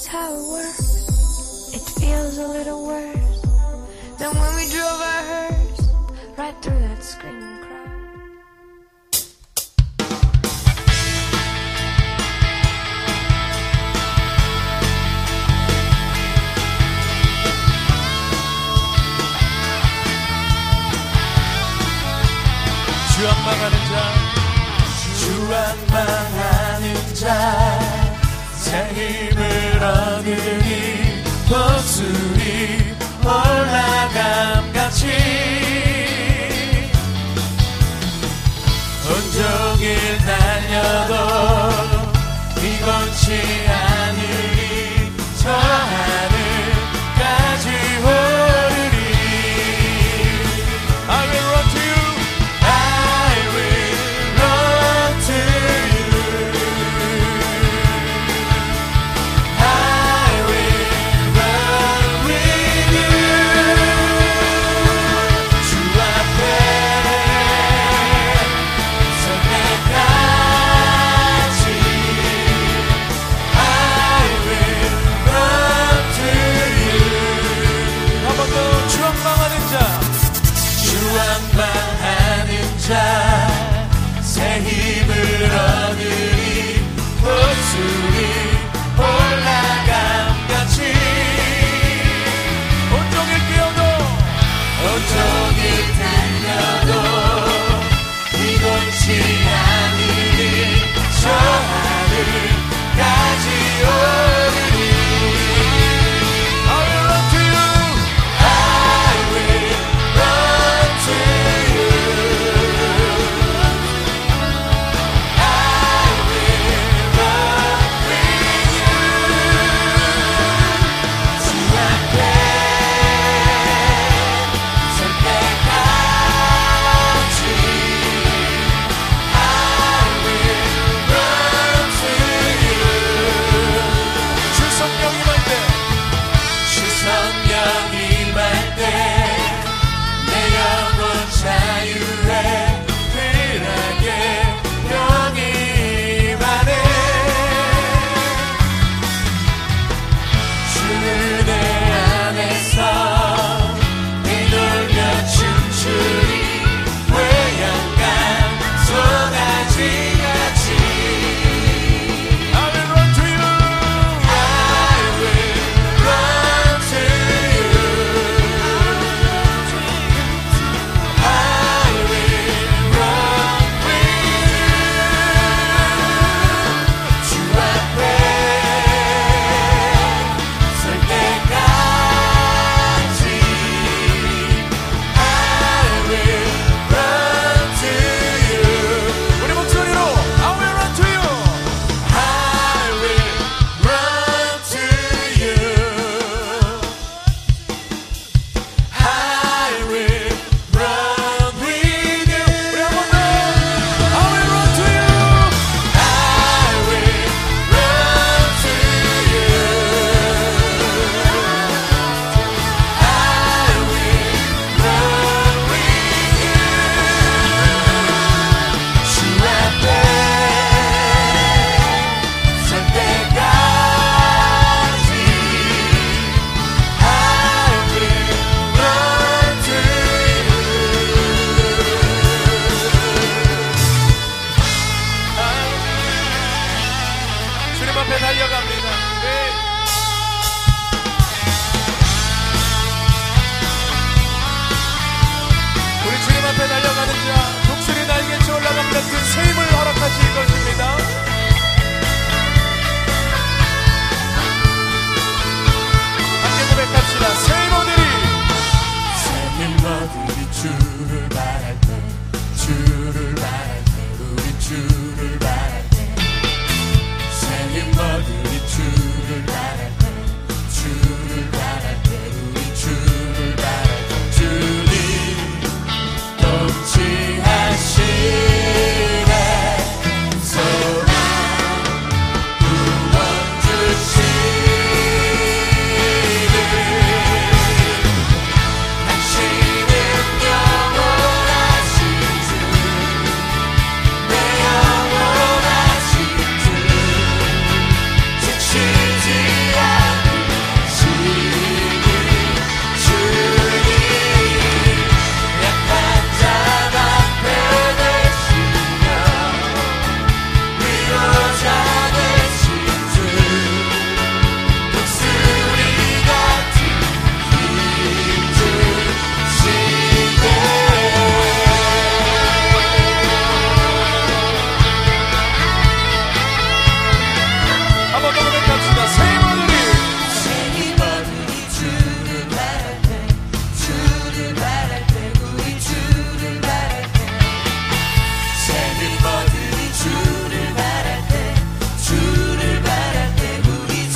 that's how it works. It feels a little worse than when we drove our hearse right through that screaming crowd. 주악망하는 자 새 힘을 얻으니 목소리 올라감같이 온종일 달려도 피곤치 않으리 저 하늘까지 오르리. I will run to you. 새 힘을 얻으니 목소리 올라감같이 온종일 뛰어도 온종일 달려도 피곤치 않으니 저 하늘까지 오르니. I will run to you. I will run to you.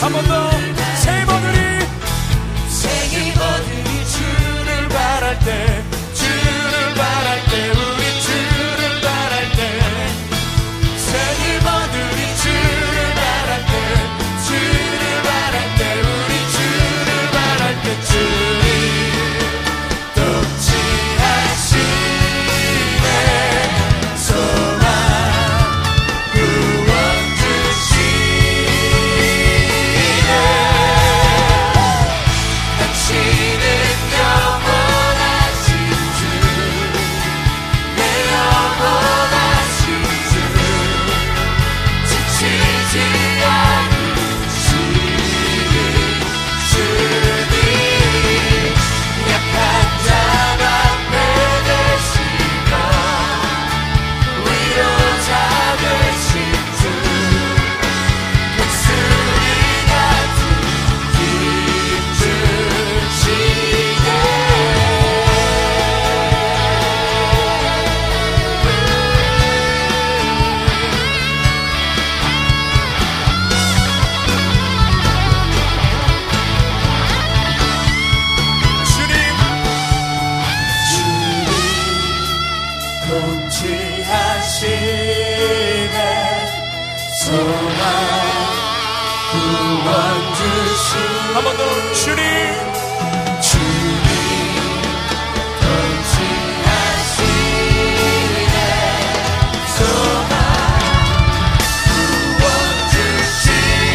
한 번 더 세이버들이 주를 바랄 때 주를 바랄 때 우리 주를 바랄 때 세이버들이 주를 바랄 때 주를 바랄 때 우리 주를 바랄 때 주님 통치하시네 소망 구원 주시네 당신은 영원하신 주 내 영원하신 주 지치지 않으시는 주님 약한 자 앞에 되시며 위로자 되신 주 목소리 같은 힘주시네 주님 통치하시네 소망 구원 주시 한 번 더 주님 통치하시네 소망 구원 주시네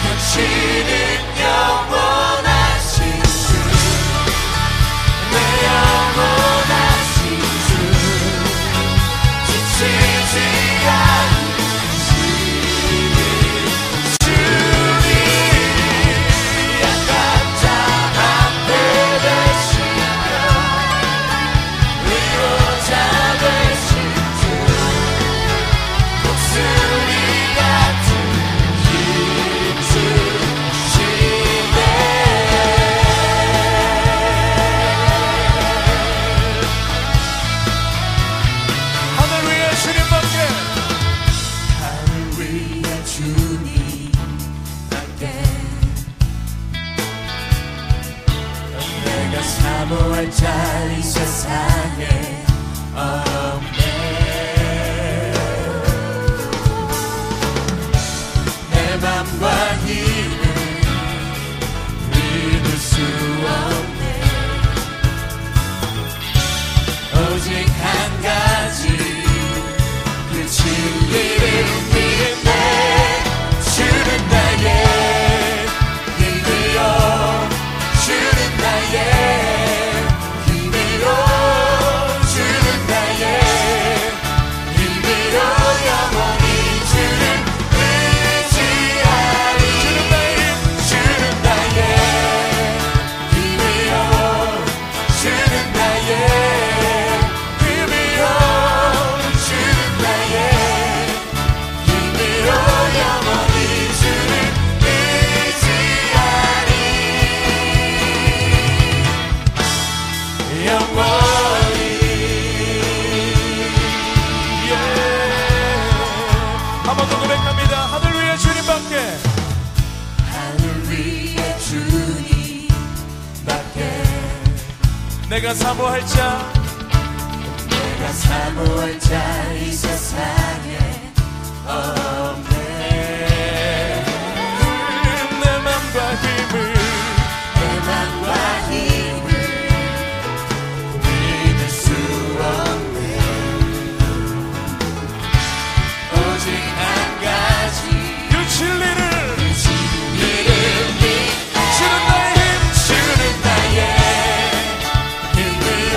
당신은 영원하신 주 내 영원하신 주 지치지 않으시는 주님 약한 자 앞에 되시며 위로자 되신 주 목소리 같은 힘 주시네 하늘 위에 주님밖에 하늘 위에 주님밖에 내가 사모할 자 이 세상에 없네 내 맘과 힘을 믿을 수 없네 오직 한 가지 그 진리를 믿네 주는 나의 힘이요 주는 나의 힘이요 주는 나의 힘이요 영원히 주를 의지하리 주는 나의 힘이요 주는 나의 힘이요 주는 나의 힘이요 영원히 주를 의지하리 영원히 한 번 더 고백합니다 하늘 위에 주님밖에 하늘 위에 주님밖에 내가 사모할 자 이 세상에 없네 내 맘과 힘을 믿을 수 없네 오직 한 가지 그 진리를 주는 나의 힘이요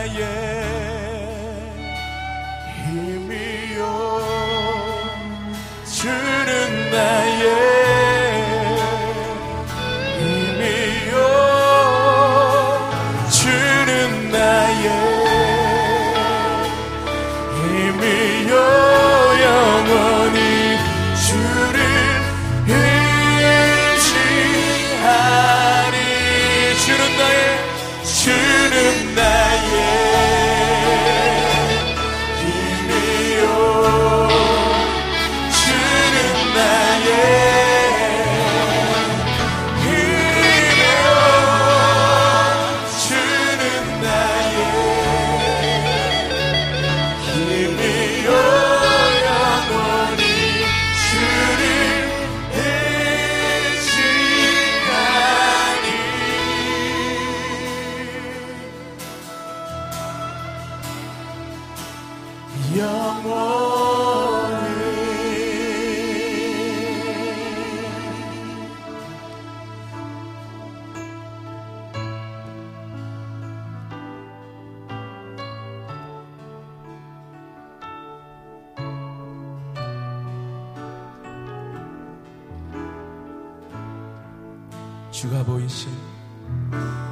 나의 힘이요 주는 나의 힘이요 주는 나의 힘이요 영원히 주를 의지하리 주는 나의 힘이요 주는 나의 힘이요 주는 나의 힘이요 영원히 주를 의지하니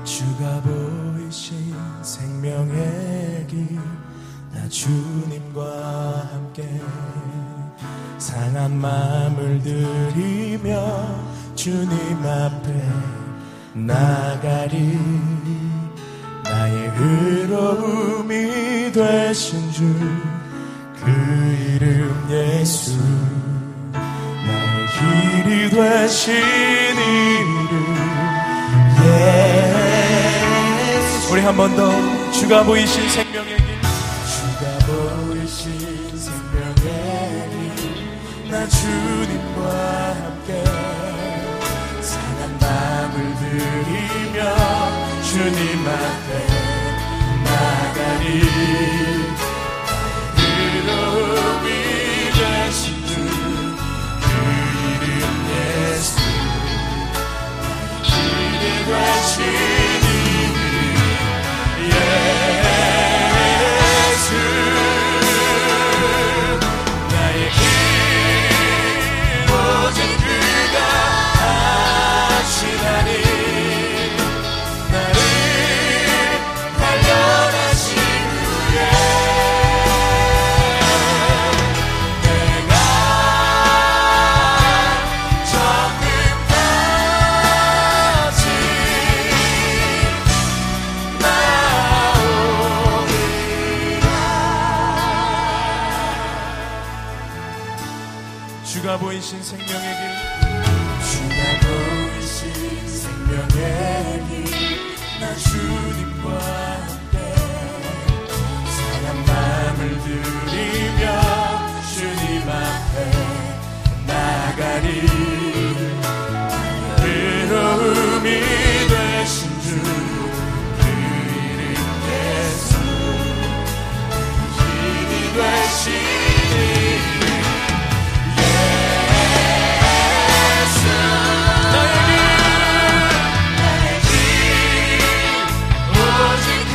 주가 보이신 생명의 길 나 주님과 함께 상한 마음을 들이며 주님 앞에 나가리 나의 의로움이 되신 주 그 이름 예수 나의 길이 되신 이름 예수 우리 한 번 더 주가 보이신 생명의 길 주가 보이신 생명의 길 나 주님과 함께 상한 마음을 들이며 주님 앞에 나가리 의로움이 되신 주 그 이름 예수 길이 되신 이름 예수 나의 길 오직 그가 하시나니 나를 단련하신 후에 내가 정금같이 나오리라 주가 보이신 생명의 길 주가 보이신 생명의 길 나 주님과 함께 상한 마음을 들이며 주님 앞에 나가리 의로움이 되신 주 그 이름 예수 힘이 되신 이름 예수 나의 길 오직 그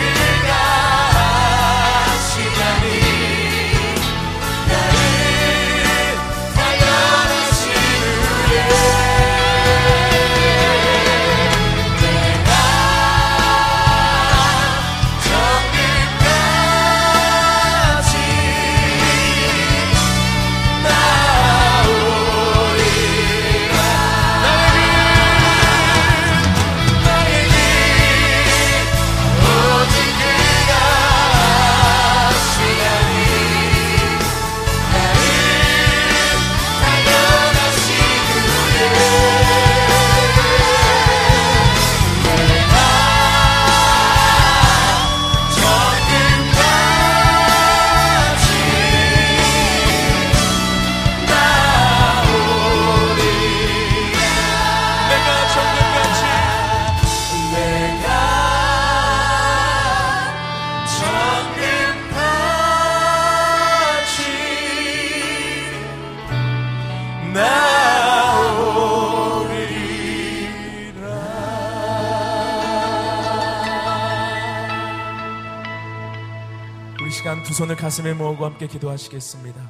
우리 시간 두 손을 가슴에 모으고 함께 기도하시겠습니다.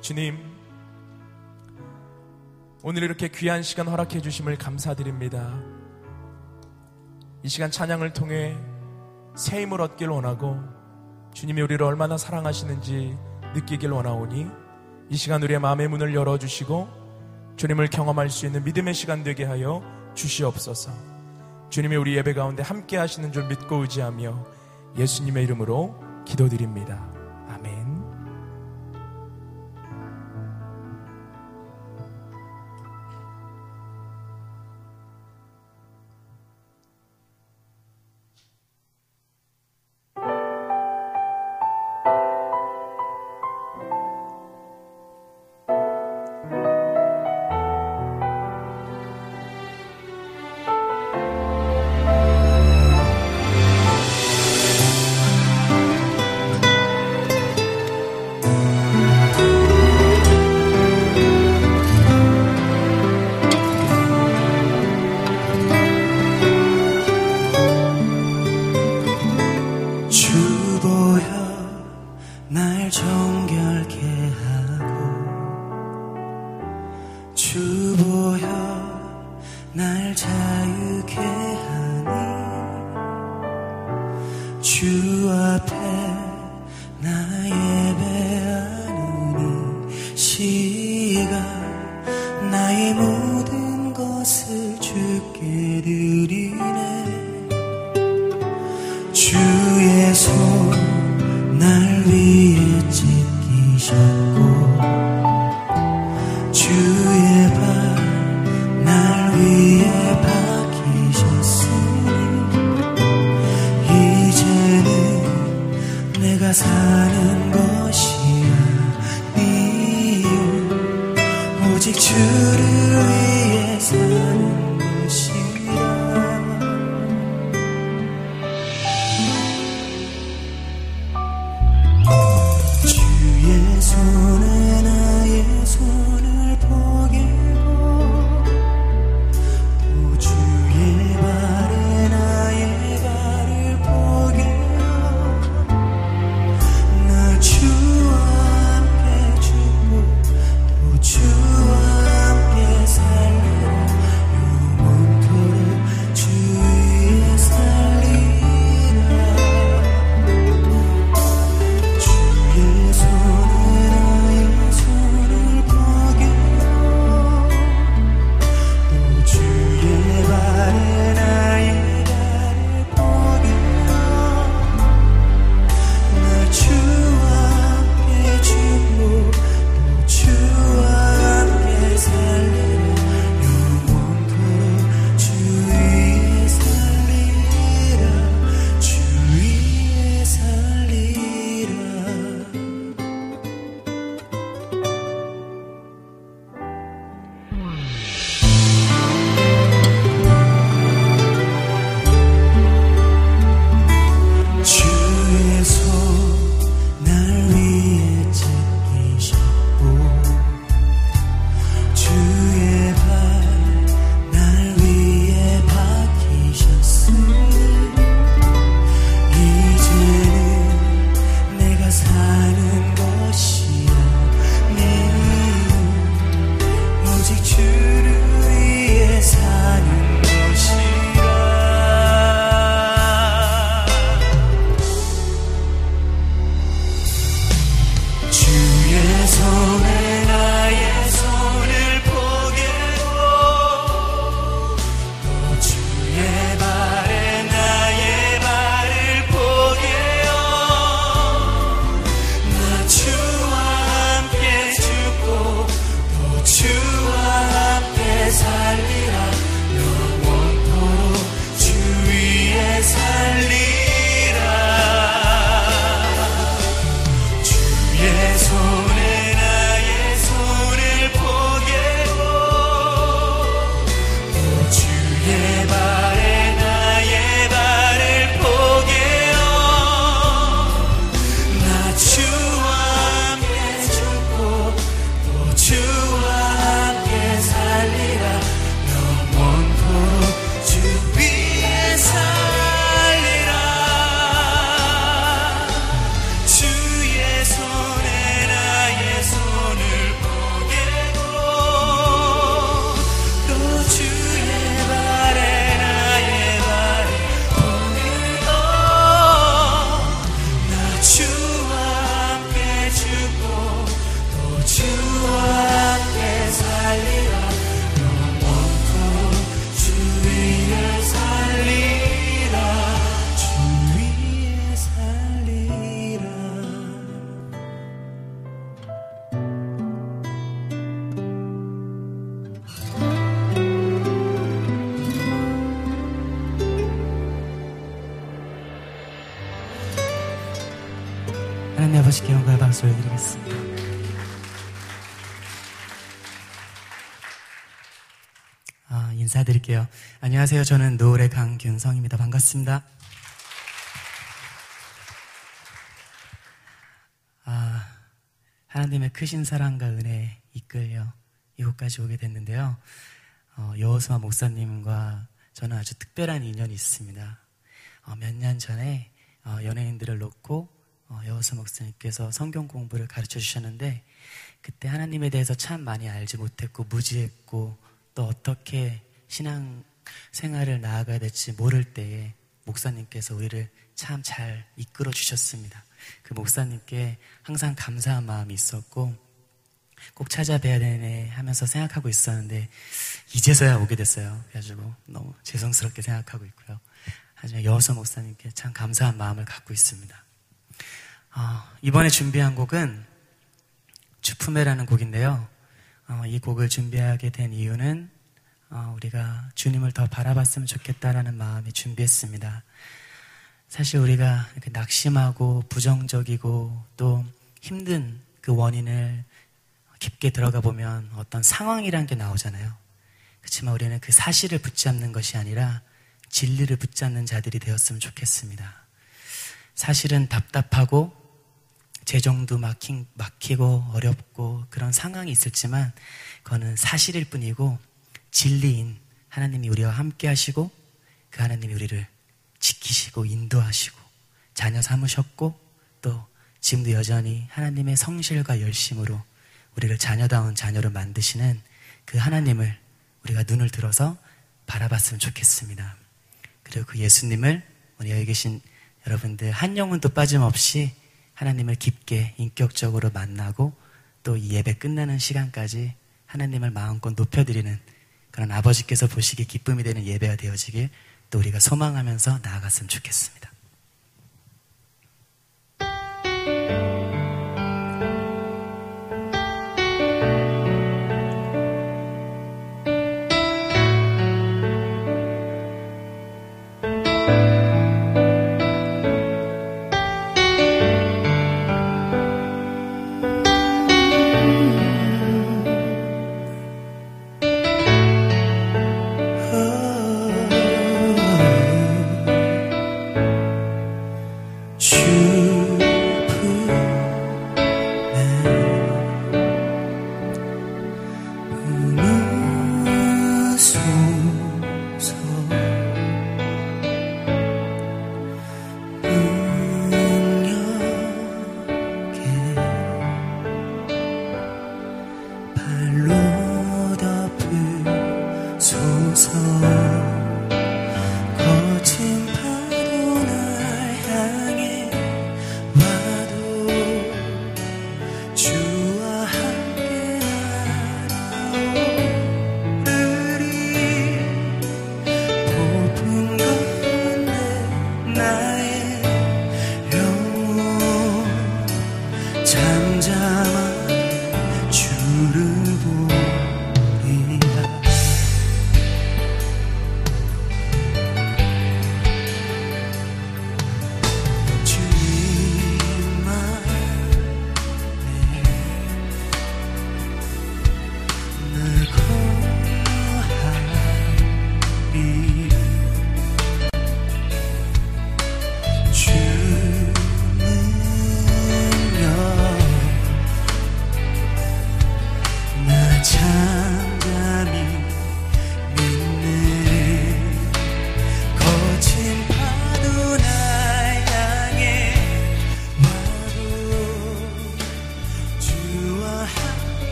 주님, 오늘 이렇게 귀한 시간 허락해 주심을 감사드립니다. 이 시간 찬양을 통해 새 힘을 얻길 원하고 주님이 우리를 얼마나 사랑하시는지 느끼길 원하오니 이 시간 우리의 마음의 문을 열어주시고 주님을 경험할 수 있는 믿음의 시간 되게 하여 주시옵소서. 주님이 우리 예배 가운데 함께 하시는 줄 믿고 의지하며 예수님의 이름으로 기도드립니다. 아멘. 주의 손에 나의 손을 보게 하나님 아버지께 영광과 박수 올려드리겠습니다. 인사드릴게요. 안녕하세요. 저는 노을의 강균성입니다. 반갑습니다. 하나님의 크신 사랑과 은혜에 이끌려 이곳까지 오게 됐는데요. 여호수아 목사님과 저는 아주 특별한 인연이 있습니다. 몇 년 전에 연예인들을 놓고 여호수아 목사님께서 성경 공부를 가르쳐 주셨는데, 그때 하나님에 대해서 참 많이 알지 못했고 무지했고 또 어떻게 신앙 생활을 나아가야 될지 모를 때에 목사님께서 우리를 참 잘 이끌어 주셨습니다. 그 목사님께 항상 감사한 마음이 있었고 꼭 찾아뵈야 되네 하면서 생각하고 있었는데 이제서야 오게 됐어요. 그래가지고 너무 죄송스럽게 생각하고 있고요. 하지만 여호수아 목사님께 참 감사한 마음을 갖고 있습니다. 이번에 준비한 곡은 주품에라는 곡인데요. 이 곡을 준비하게 된 이유는 우리가 주님을 더 바라봤으면 좋겠다라는 마음이 준비했습니다. 사실 우리가 이렇게 낙심하고 부정적이고 또 힘든 그 원인을 깊게 들어가 보면 어떤 상황이란 게 나오잖아요. 그렇지만 우리는 그 사실을 붙잡는 것이 아니라 진리를 붙잡는 자들이 되었으면 좋겠습니다. 사실은 답답하고 재정도 막히고 어렵고 그런 상황이 있을지만 그거는 사실일 뿐이고 진리인 하나님이 우리와 함께 하시고 그 하나님이 우리를 지키시고 인도하시고 자녀 삼으셨고 또 지금도 여전히 하나님의 성실과 열심으로 우리를 자녀다운 자녀로 만드시는 그 하나님을 우리가 눈을 들어서 바라봤으면 좋겠습니다. 그리고 그 예수님을 우리 여기 계신 여러분들 한 영혼도 빠짐없이 하나님을 깊게 인격적으로 만나고 또 이 예배 끝나는 시간까지 하나님을 마음껏 높여드리는 그런 아버지께서 보시기에 기쁨이 되는 예배가 되어지길 또 우리가 소망하면서 나아갔으면 좋겠습니다.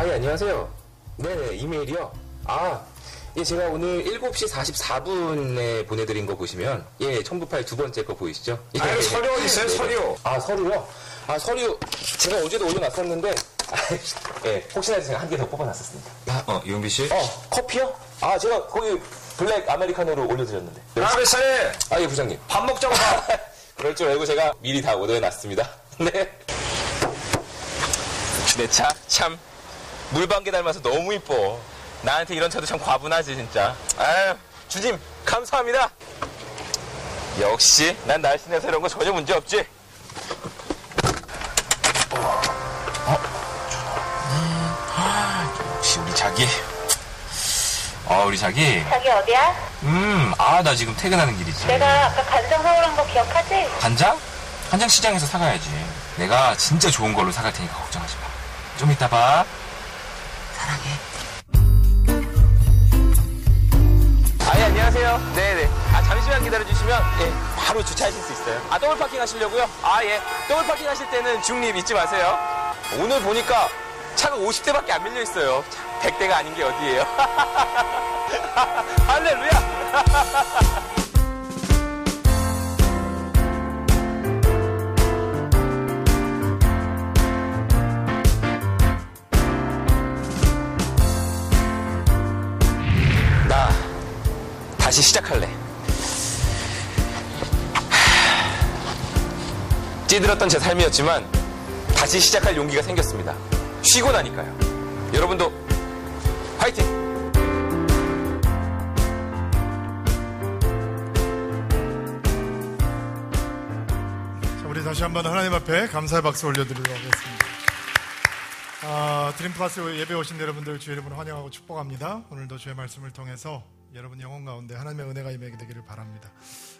예, 안녕하세요. 네네, 이메일이요? 예, 제가 오늘 7시 44분에 보내드린 거 보시면, 예, 첨부 파일 2번째 거 보이시죠? 예, 아유, 서류 어디 있어요, 서류? 서류요? 서류, 제가 어제도 올려놨었는데, 예, 혹시나 제가 한 개 더 뽑아놨었습니다. 이용기 씨? 커피요? 제가 거기 블랙 아메리카노로 올려드렸는데. 뱃살에 예, 부장님. 밥 먹자고 가. 그럴 줄 알고 제가 미리 다 오더해놨습니다. 네. 내 차, 참, 물방개 닮아서 너무 이뻐. 나한테 이런 차도 참 과분하지, 진짜. 아유, 주님, 감사합니다. 역시, 난 날씬해서 이런 거 전혀 문제 없지. 역시 우리 자기. 우리 자기. 자기 어디야? 나 지금 퇴근하는 길이지. 내가 아까 간장 사오란 거 기억하지? 간장? 간장 시장에서 사가야지. 내가 진짜 좋은 걸로 사갈 테니까 걱정하지 마. 좀 이따 봐. 사랑해. 예, 안녕하세요. 네네. 잠시만 기다려주시면, 예, 바로 주차하실 수 있어요. 더블 파킹 하시려고요? 예. 더블 파킹 하실 때는 중립 잊지 마세요. 오늘 보니까 차가 50대밖에 안 밀려 있어요. 100대가 아닌 게 어디예요? 할렐루야! 나 다시 시작할래. 찌들었던 제 삶이었지만 다시 시작할 용기가 생겼습니다. 쉬고 나니까요. 여러분도 화이팅! 자, 우리 다시 한번 하나님 앞에 감사의 박수 올려드리도록 하겠습니다. 드림플러스 예배 오신 여러분들 주의 이름으로 환영하고 축복합니다. 오늘도 주의 말씀을 통해서 여러분 영혼 가운데 하나님의 은혜가 임하게 되기를 바랍니다.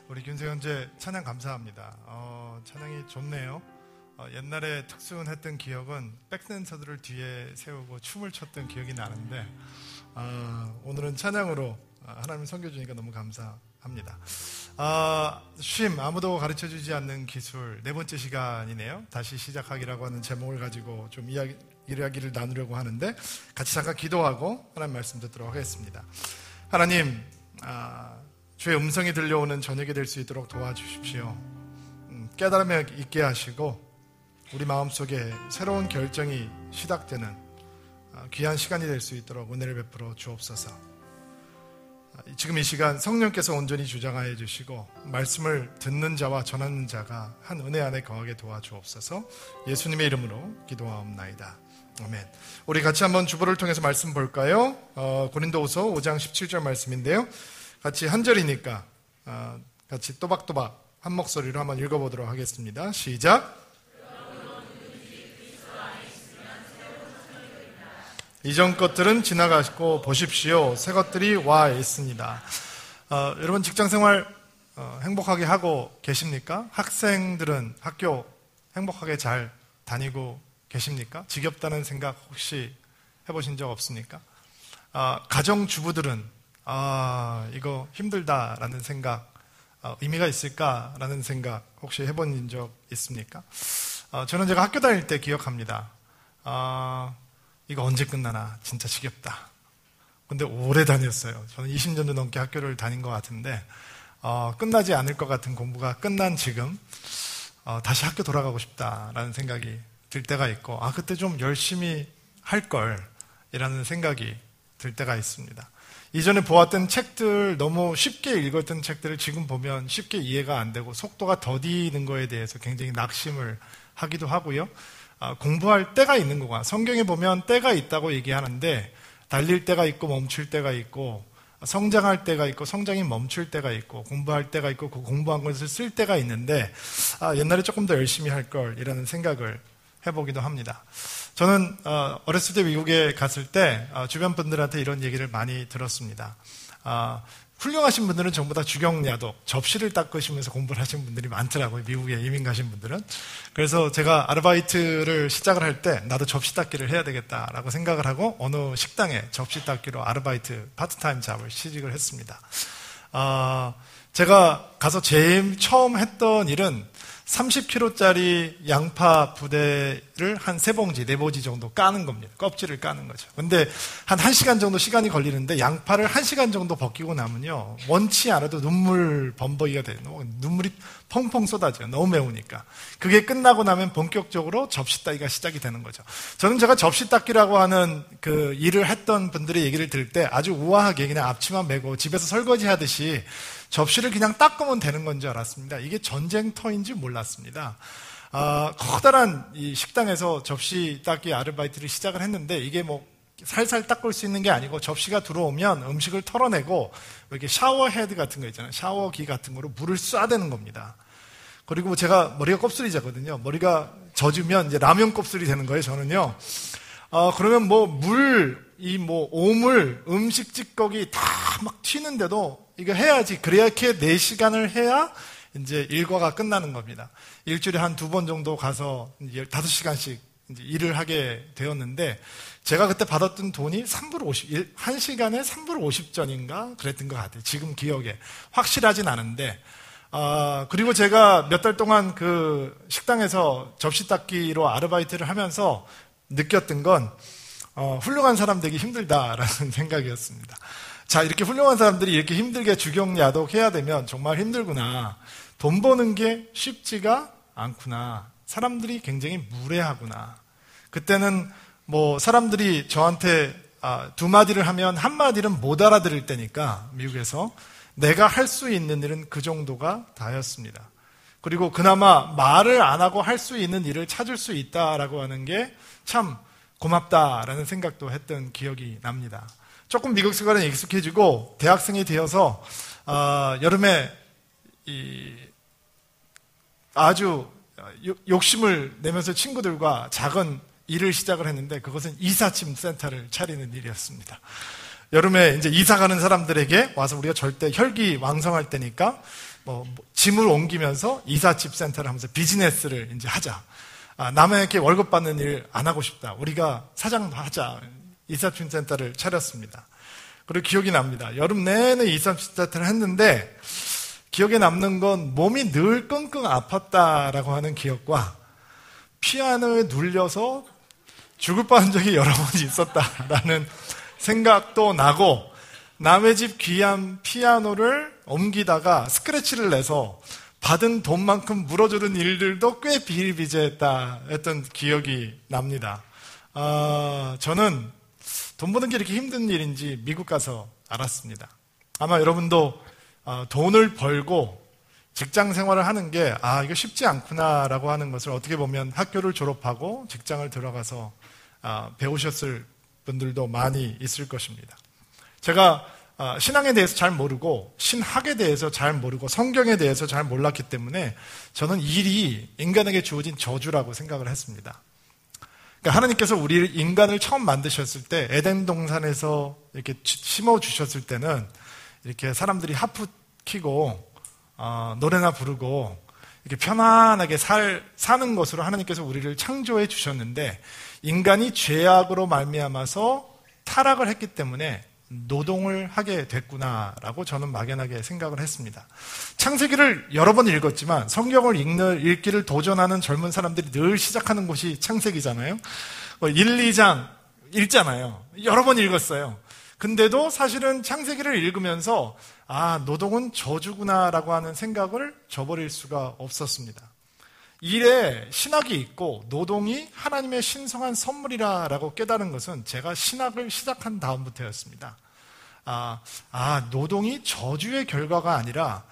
우리 균세 형제 찬양 감사합니다. 찬양이 좋네요. 옛날에 특수했던 기억은 백댄서들을 뒤에 세우고 춤을 췄던 기억이 나는데 오늘은 찬양으로 하나님 섬겨주니까 너무 감사합니다. 쉼, 아무도 가르쳐주지 않는 기술, 4번째 시간이네요. 다시 시작하기라고 하는 제목을 가지고 좀 이야기를 나누려고 하는데 같이 잠깐 기도하고 하나님 말씀 듣도록 하겠습니다. 하나님, 주의 음성이 들려오는 저녁이 될 수 있도록 도와주십시오. 깨달음이 있게 하시고 우리 마음속에 새로운 결정이 시작되는 귀한 시간이 될 수 있도록 은혜를 베풀어 주옵소서. 지금 이 시간 성령께서 온전히 주장하여 주시고 말씀을 듣는 자와 전하는 자가 한 은혜 안에 거하게 도와주옵소서. 예수님의 이름으로 기도하옵나이다. 아멘. 우리 같이 한번 주보를 통해서 말씀 볼까요? 고린도후서 5장 17절 말씀인데요. 같이 한 절이니까 같이 또박또박 한 목소리로 한번 읽어보도록 하겠습니다. 시작. 이전 것들은 지나가시고 보십시오. 새 것들이 와 있습니다. 여러분 직장생활 행복하게 하고 계십니까? 학생들은 학교 행복하게 잘 다니고 계십니까? 지겹다는 생각 혹시 해보신 적 없습니까? 가정주부들은 이거 힘들다라는 생각, 의미가 있을까라는 생각 혹시 해본 적 있습니까? 저는 제가 학교 다닐 때 기억합니다. 이거 언제 끝나나 진짜 지겹다. 근데 오래 다녔어요. 저는 20년도 넘게 학교를 다닌 것 같은데 끝나지 않을 것 같은 공부가 끝난 지금 다시 학교 돌아가고 싶다라는 생각이 들 때가 있고 그때 좀 열심히 할 걸 이라는 생각이 들 때가 있습니다. 이전에 보았던 책들, 너무 쉽게 읽었던 책들을 지금 보면 쉽게 이해가 안 되고 속도가 더디는 거에 대해서 굉장히 낙심을 하기도 하고요. 공부할 때가 있는 거가, 성경에 보면 때가 있다고 얘기하는데 달릴 때가 있고 멈출 때가 있고 성장할 때가 있고 성장이 멈출 때가 있고 공부할 때가 있고 그 공부한 것을 쓸 때가 있는데 옛날에 조금 더 열심히 할 걸 이라는 생각을 해보기도 합니다. 저는 어렸을 때 미국에 갔을 때 주변 분들한테 이런 얘기를 많이 들었습니다. 훌륭하신 분들은 전부 다 주경야독, 접시를 닦으시면서 공부를 하신 분들이 많더라고요. 미국에 이민 가신 분들은. 그래서 제가 아르바이트를 시작을 할 때 나도 접시 닦기를 해야 되겠다라고 생각을 하고 어느 식당에 접시 닦기로 아르바이트 파트타임 잡을 취직을 했습니다. 제가 가서 제일 처음 했던 일은 30kg짜리 양파 부대에 를 한 3봉지, 4봉지 정도 까는 겁니다. 껍질을 까는 거죠. 근데 한 1시간 정도 시간이 걸리는데 양파를 1시간 정도 벗기고 나면요. 원치 않아도 눈물 범벅이가 돼요. 눈물이 펑펑 쏟아져요. 너무 매우니까. 그게 끝나고 나면 본격적으로 접시 따기가 시작이 되는 거죠. 저는 제가 접시 닦기라고 하는 그 일을 했던 분들의 얘기를 들을 때 아주 우아하게 그냥 앞치마 메고 집에서 설거지 하듯이 접시를 그냥 닦으면 되는 건 줄 알았습니다. 이게 전쟁터인지 몰랐습니다. 커다란 이 식당에서 접시 닦기 아르바이트를 시작을 했는데 이게 뭐 살살 닦을 수 있는 게 아니고 접시가 들어오면 음식을 털어내고 이렇게 샤워 헤드 같은 거 있잖아요. 샤워기 같은 거로 물을 쏴대는 겁니다. 그리고 제가 머리가 곱슬이자거든요. 머리가 젖으면 이제 라면 곱슬이 되는 거예요, 저는요. 그러면 오물, 음식 찌꺼기 다 막 튀는데도 이거 해야지. 그렇게 4시간을 해야 이제 일과가 끝나는 겁니다. 일주일에 한 2번 정도 가서 이제 5시간씩 이제 일을 하게 되었는데, 제가 그때 받았던 돈이 1시간에 3불 50전인가 그랬던 것 같아요. 지금 기억에. 확실하진 않은데, 그리고 제가 몇 달 동안 그 식당에서 접시 닦기로 아르바이트를 하면서 느꼈던 건, 훌륭한 사람 되기 힘들다라는 생각이었습니다. 자, 이렇게 훌륭한 사람들이 이렇게 힘들게 주경야독 해야 되면 정말 힘들구나. 돈 버는 게 쉽지가 않구나. 사람들이 굉장히 무례하구나. 그때는 사람들이 저한테 2마디를 하면 1마디는 못 알아들을 때니까, 미국에서 내가 할 수 있는 일은 그 정도가 다였습니다. 그리고 그나마 말을 안 하고 할 수 있는 일을 찾을 수 있다라고 하는 게 참 고맙다라는 생각도 했던 기억이 납니다. 조금 미국 생활에 익숙해지고 대학생이 되어서 여름에 아주 욕심을 내면서 친구들과 작은 일을 시작을 했는데, 그것은 이삿짐 센터를 차리는 일이었습니다. 여름에 이제 이사 가는 사람들에게 와서 우리가 절대 혈기왕성할 때니까 짐을 옮기면서 이삿짐 센터를 하면서 비즈니스를 이제 하자. 남에게 월급 받는 일 안 하고 싶다. 우리가 사장도 하자. 이삿짐 센터를 차렸습니다. 그리고 기억이 납니다. 여름 내내 이삿짐 센터를 했는데 기억에 남는 건 몸이 늘 끙끙 아팠다라고 하는 기억과 피아노에 눌려서 죽을 뻔한 적이 여러 번 있었다라는 생각도 나고, 남의 집 귀한 피아노를 옮기다가 스크래치를 내서 받은 돈만큼 물어주는 일들도 꽤 비일비재했다 했던 기억이 납니다. 저는 돈 버는 게 이렇게 힘든 일인지 미국 가서 알았습니다. 아마 여러분도 돈을 벌고 직장 생활을 하는 게 이거 쉽지 않구나라고 하는 것을 어떻게 보면 학교를 졸업하고 직장을 들어가서 배우셨을 분들도 많이 있을 것입니다. 제가 신앙에 대해서 잘 모르고 신학에 대해서 잘 모르고 성경에 대해서 잘 몰랐기 때문에 저는 일이 인간에게 주어진 저주라고 생각을 했습니다. 그러니까 하나님께서 우리 인간을 처음 만드셨을 때 에덴 동산에서 이렇게 심어 주셨을 때는 이렇게 사람들이 하프 키고 노래나 부르고 이렇게 편안하게 사는 것으로 하나님께서 우리를 창조해 주셨는데, 인간이 죄악으로 말미암아서 타락을 했기 때문에 노동을 하게 됐구나라고 저는 막연하게 생각을 했습니다. 창세기를 여러 번 읽었지만 성경을 읽기를 도전하는 젊은 사람들이 늘 시작하는 곳이 창세기잖아요. 1, 2장 읽잖아요. 여러 번 읽었어요. 근데도 사실은 창세기를 읽으면서 노동은 저주구나라고 하는 생각을 저버릴 수가 없었습니다. 일에 신학이 있고 노동이 하나님의 신성한 선물이라고 깨달은 것은 제가 신학을 시작한 다음부터였습니다. 노동이 저주의 결과가 아니라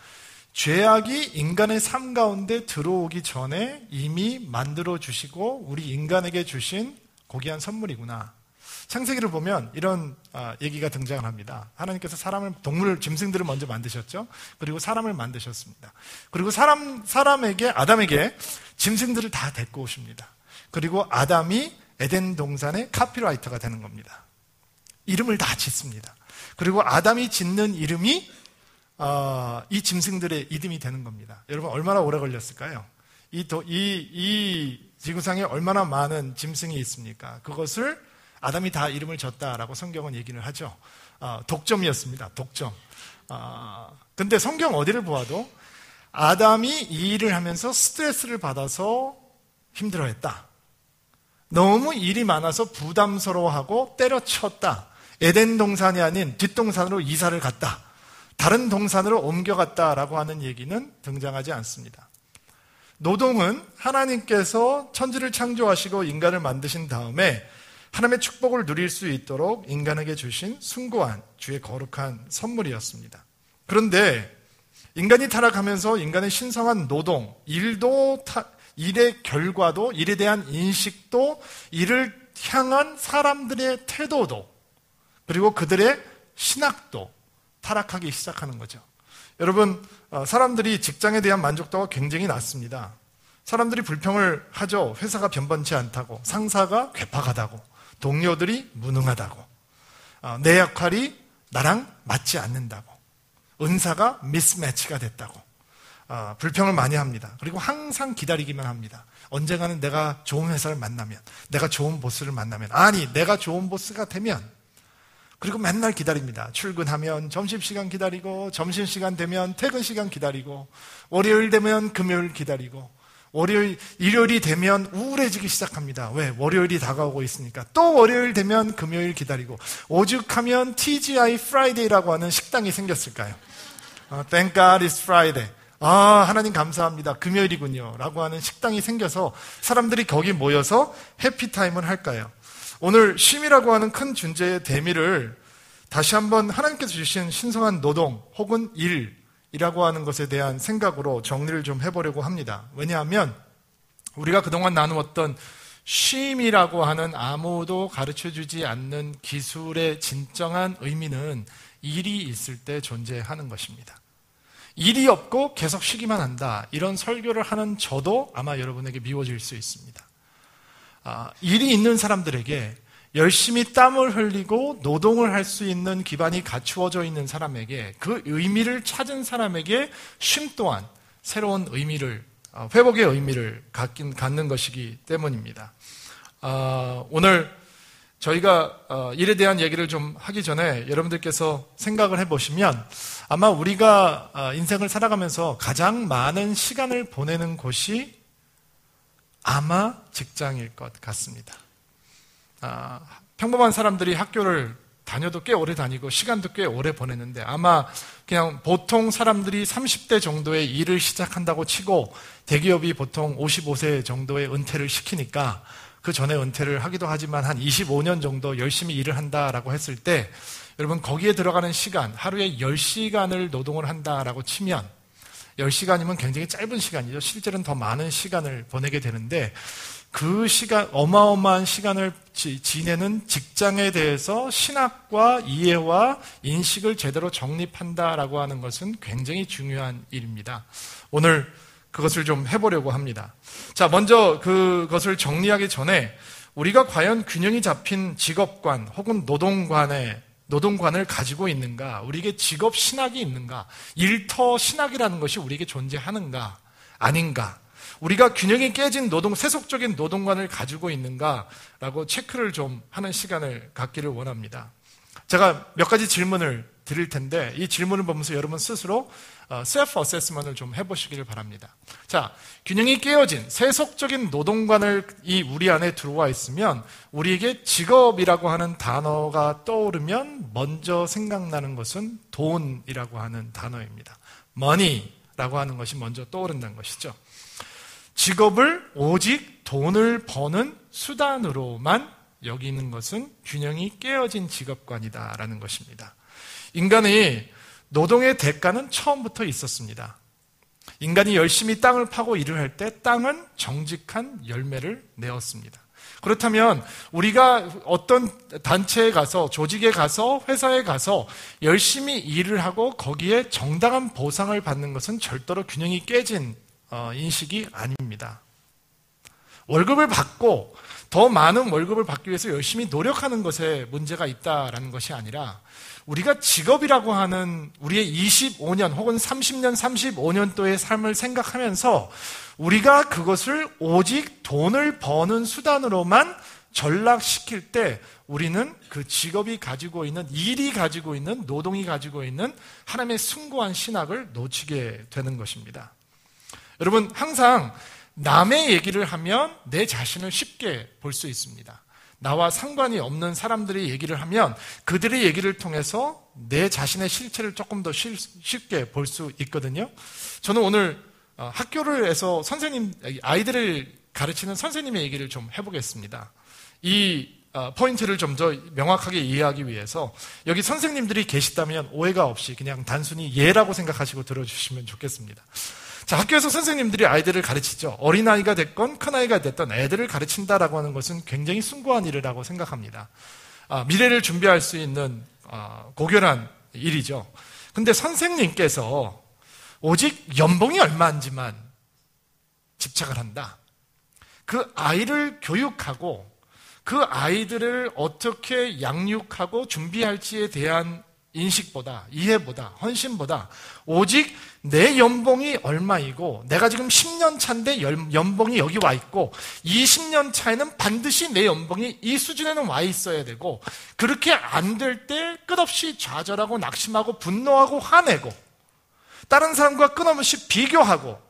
죄악이 인간의 삶 가운데 들어오기 전에 이미 만들어 주시고 우리 인간에게 주신 고귀한 선물이구나. 창세기를 보면 이런 얘기가 등장을 합니다. 하나님께서 동물, 짐승들을 먼저 만드셨죠. 그리고 사람을 만드셨습니다. 그리고 아담에게 짐승들을 다 데리고 오십니다. 그리고 아담이 에덴 동산의 카피라이터가 되는 겁니다. 이름을 다 짓습니다. 그리고 아담이 짓는 이름이 이 짐승들의 이름이 되는 겁니다. 여러분, 얼마나 오래 걸렸을까요? 이 지구상에 얼마나 많은 짐승이 있습니까? 그것을 아담이 다 이름을 졌다라고 성경은 얘기를 하죠. 독점이었습니다. 독점. 근데 성경 어디를 보아도 아담이 이 일을 하면서 스트레스를 받아서 힘들어했다. 너무 일이 많아서 부담스러워하고 때려쳤다. 에덴 동산이 아닌 뒷동산으로 이사를 갔다. 다른 동산으로 옮겨갔다라고 하는 얘기는 등장하지 않습니다. 노동은 하나님께서 천지를 창조하시고 인간을 만드신 다음에 하나님의 축복을 누릴 수 있도록 인간에게 주신 숭고한 주의 거룩한 선물이었습니다. 그런데 인간이 타락하면서 인간의 신성한 노동, 일의 결과도, 일에 대한 인식도, 일을 향한 사람들의 태도도, 그리고 그들의 신학도 타락하기 시작하는 거죠. 여러분, 사람들이 직장에 대한 만족도가 굉장히 낮습니다. 사람들이 불평을 하죠. 회사가 변변치 않다고, 상사가 괴팍하다고, 동료들이 무능하다고, 내 역할이 나랑 맞지 않는다고, 은사가 미스매치가 됐다고 불평을 많이 합니다. 그리고 항상 기다리기만 합니다. 언젠가는 내가 좋은 회사를 만나면, 내가 좋은 보스를 만나면, 아니 내가 좋은 보스가 되면, 그리고 맨날 기다립니다. 출근하면 점심시간 기다리고, 점심시간 되면 퇴근시간 기다리고, 월요일 되면 금요일 기다리고, 일요일이 되면 우울해지기 시작합니다. 왜? 월요일이 다가오고 있으니까. 또 월요일 되면 금요일 기다리고, 오죽하면 TGI Friday라고 하는 식당이 생겼을까요? Thank God it's Friday. 하나님 감사합니다. 금요일이군요. 라고 하는 식당이 생겨서 사람들이 거기 모여서 해피타임을 할까요? 오늘 쉼이라고 하는 큰 존재의 대미를 다시 한번 하나님께서 주신 신성한 노동 혹은 일이라고 하는 것에 대한 생각으로 정리를 좀 해보려고 합니다. 왜냐하면 우리가 그동안 나누었던 쉼이라고 하는 아무도 가르쳐주지 않는 기술의 진정한 의미는 일이 있을 때 존재하는 것입니다. 일이 없고 계속 쉬기만 한다, 이런 설교를 하는 저도 아마 여러분에게 미워질 수 있습니다. 일이 있는 사람들에게, 열심히 땀을 흘리고 노동을 할 수 있는 기반이 갖추어져 있는 사람에게, 그 의미를 찾은 사람에게 쉼 또한 새로운 의미를, 회복의 의미를 갖는 것이기 때문입니다. 오늘 저희가 일에 대한 얘기를 좀 하기 전에 여러분들께서 생각을 해보시면 아마 우리가 인생을 살아가면서 가장 많은 시간을 보내는 곳이 아마 직장일 것 같습니다. 평범한 사람들이 학교를 다녀도 꽤 오래 다니고 시간도 꽤 오래 보냈는데, 아마 그냥 보통 사람들이 30대 정도의 일을 시작한다고 치고 대기업이 보통 55세 정도의 은퇴를 시키니까 그 전에 은퇴를 하기도 하지만 한 25년 정도 열심히 일을 한다라고 했을 때, 여러분 거기에 들어가는 시간, 하루에 10시간을 노동을 한다라고 치면 10시간이면 굉장히 짧은 시간이죠. 실제로는 더 많은 시간을 보내게 되는데, 그 시간, 어마어마한 시간을 지내는 직장에 대해서 신학과 이해와 인식을 제대로 정립한다라고 하는 것은 굉장히 중요한 일입니다. 오늘 그것을 좀 해보려고 합니다. 자, 먼저 그것을 정리하기 전에 우리가 과연 균형이 잡힌 직업관 혹은 노동관을 가지고 있는가, 우리에게 직업 신학이 있는가, 일터 신학이라는 것이 우리에게 존재하는가 아닌가, 우리가 균형이 깨진 세속적인 노동관을 가지고 있는가라고 체크를 좀 하는 시간을 갖기를 원합니다. 제가 몇 가지 질문을 드릴 텐데, 이 질문을 보면서 여러분 스스로 셀프 어세스먼트를 좀 해보시기를 바랍니다. 자, 균형이 깨어진 세속적인 노동관이 우리 안에 들어와 있으면 우리에게 직업이라고 하는 단어가 떠오르면 먼저 생각나는 것은 돈이라고 하는 단어입니다. money라고 하는 것이 먼저 떠오른다는 것이죠. 직업을 오직 돈을 버는 수단으로만 여기는 것은 균형이 깨어진 직업관이다라는 것입니다. 인간의 노동의 대가는 처음부터 있었습니다. 인간이 열심히 땅을 파고 일을 할 때 땅은 정직한 열매를 내었습니다. 그렇다면 우리가 어떤 단체에 가서, 조직에 가서, 회사에 가서 열심히 일을 하고 거기에 정당한 보상을 받는 것은 절대로 균형이 깨진 인식이 아닙니다. 월급을 받고 더 많은 월급을 받기 위해서 열심히 노력하는 것에 문제가 있다라는 것이 아니라, 우리가 직업이라고 하는 우리의 25년 혹은 30년, 35년도의 삶을 생각하면서 우리가 그것을 오직 돈을 버는 수단으로만 전락시킬 때 우리는 그 직업이 가지고 있는, 일이 가지고 있는, 노동이 가지고 있는 하나님의 숭고한 신학을 놓치게 되는 것입니다. 여러분, 항상 남의 얘기를 하면 내 자신을 쉽게 볼 수 있습니다. 나와 상관이 없는 사람들의 얘기를 하면 그들의 얘기를 통해서 내 자신의 실체를 조금 더 쉽게 볼 수 있거든요. 저는 오늘 학교를 해서 아이들을 가르치는 선생님의 얘기를 좀 해보겠습니다. 이 포인트를 좀 더 명확하게 이해하기 위해서 여기 선생님들이 계시다면 오해가 없이 그냥 단순히 예라고 생각하시고 들어주시면 좋겠습니다. 자, 학교에서 선생님들이 아이들을 가르치죠. 어린아이가 됐건 큰아이가 됐던 애들을 가르친다라고 하는 것은 굉장히 숭고한 일이라고 생각합니다. 미래를 준비할 수 있는 고결한 일이죠. 근데 선생님께서 오직 연봉이 얼마인지만 집착을 한다. 그 아이를 교육하고 그 아이들을 어떻게 양육하고 준비할지에 대한 인식보다, 이해보다, 헌신보다 오직 내 연봉이 얼마이고 내가 지금 10년 차인데 연봉이 여기 와 있고 이 10년 차에는 반드시 내 연봉이 이 수준에는 와 있어야 되고 그렇게 안 될 때 끝없이 좌절하고 낙심하고 분노하고 화내고 다른 사람과 끊임없이 비교하고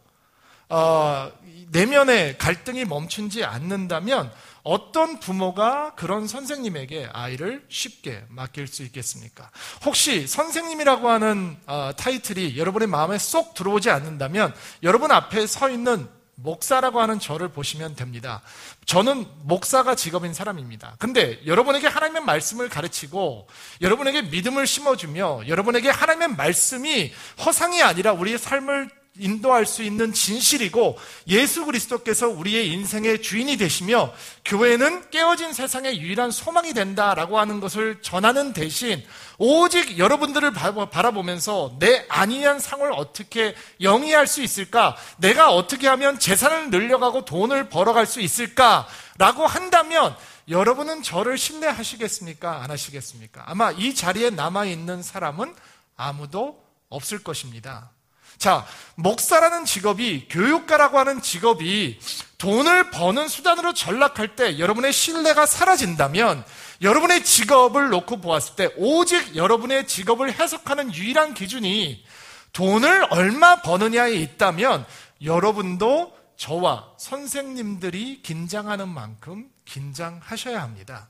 내면의 갈등이 멈추지 않는다면 어떤 부모가 그런 선생님에게 아이를 쉽게 맡길 수 있겠습니까? 혹시 선생님이라고 하는 타이틀이 여러분의 마음에 쏙 들어오지 않는다면 여러분 앞에 서 있는 목사라고 하는 저를 보시면 됩니다. 저는 목사가 직업인 사람입니다. 근데 여러분에게 하나님의 말씀을 가르치고 여러분에게 믿음을 심어주며 여러분에게 하나님의 말씀이 허상이 아니라 우리의 삶을 인도할 수 있는 진실이고 예수 그리스도께서 우리의 인생의 주인이 되시며 교회는 깨어진 세상의 유일한 소망이 된다라고 하는 것을 전하는 대신 오직 여러분들을 바라보면서 내 안위한 상을 어떻게 영위할 수 있을까? 내가 어떻게 하면 재산을 늘려가고 돈을 벌어갈 수 있을까라고 한다면 여러분은 저를 신뢰하시겠습니까? 안 하시겠습니까? 아마 이 자리에 남아있는 사람은 아무도 없을 것입니다. 자, 목사라는 직업이, 교육가라고 하는 직업이 돈을 버는 수단으로 전락할 때 여러분의 신뢰가 사라진다면 여러분의 직업을 놓고 보았을 때 오직 여러분의 직업을 해석하는 유일한 기준이 돈을 얼마 버느냐에 있다면 여러분도 저와 선생님들이 긴장하는 만큼 긴장하셔야 합니다.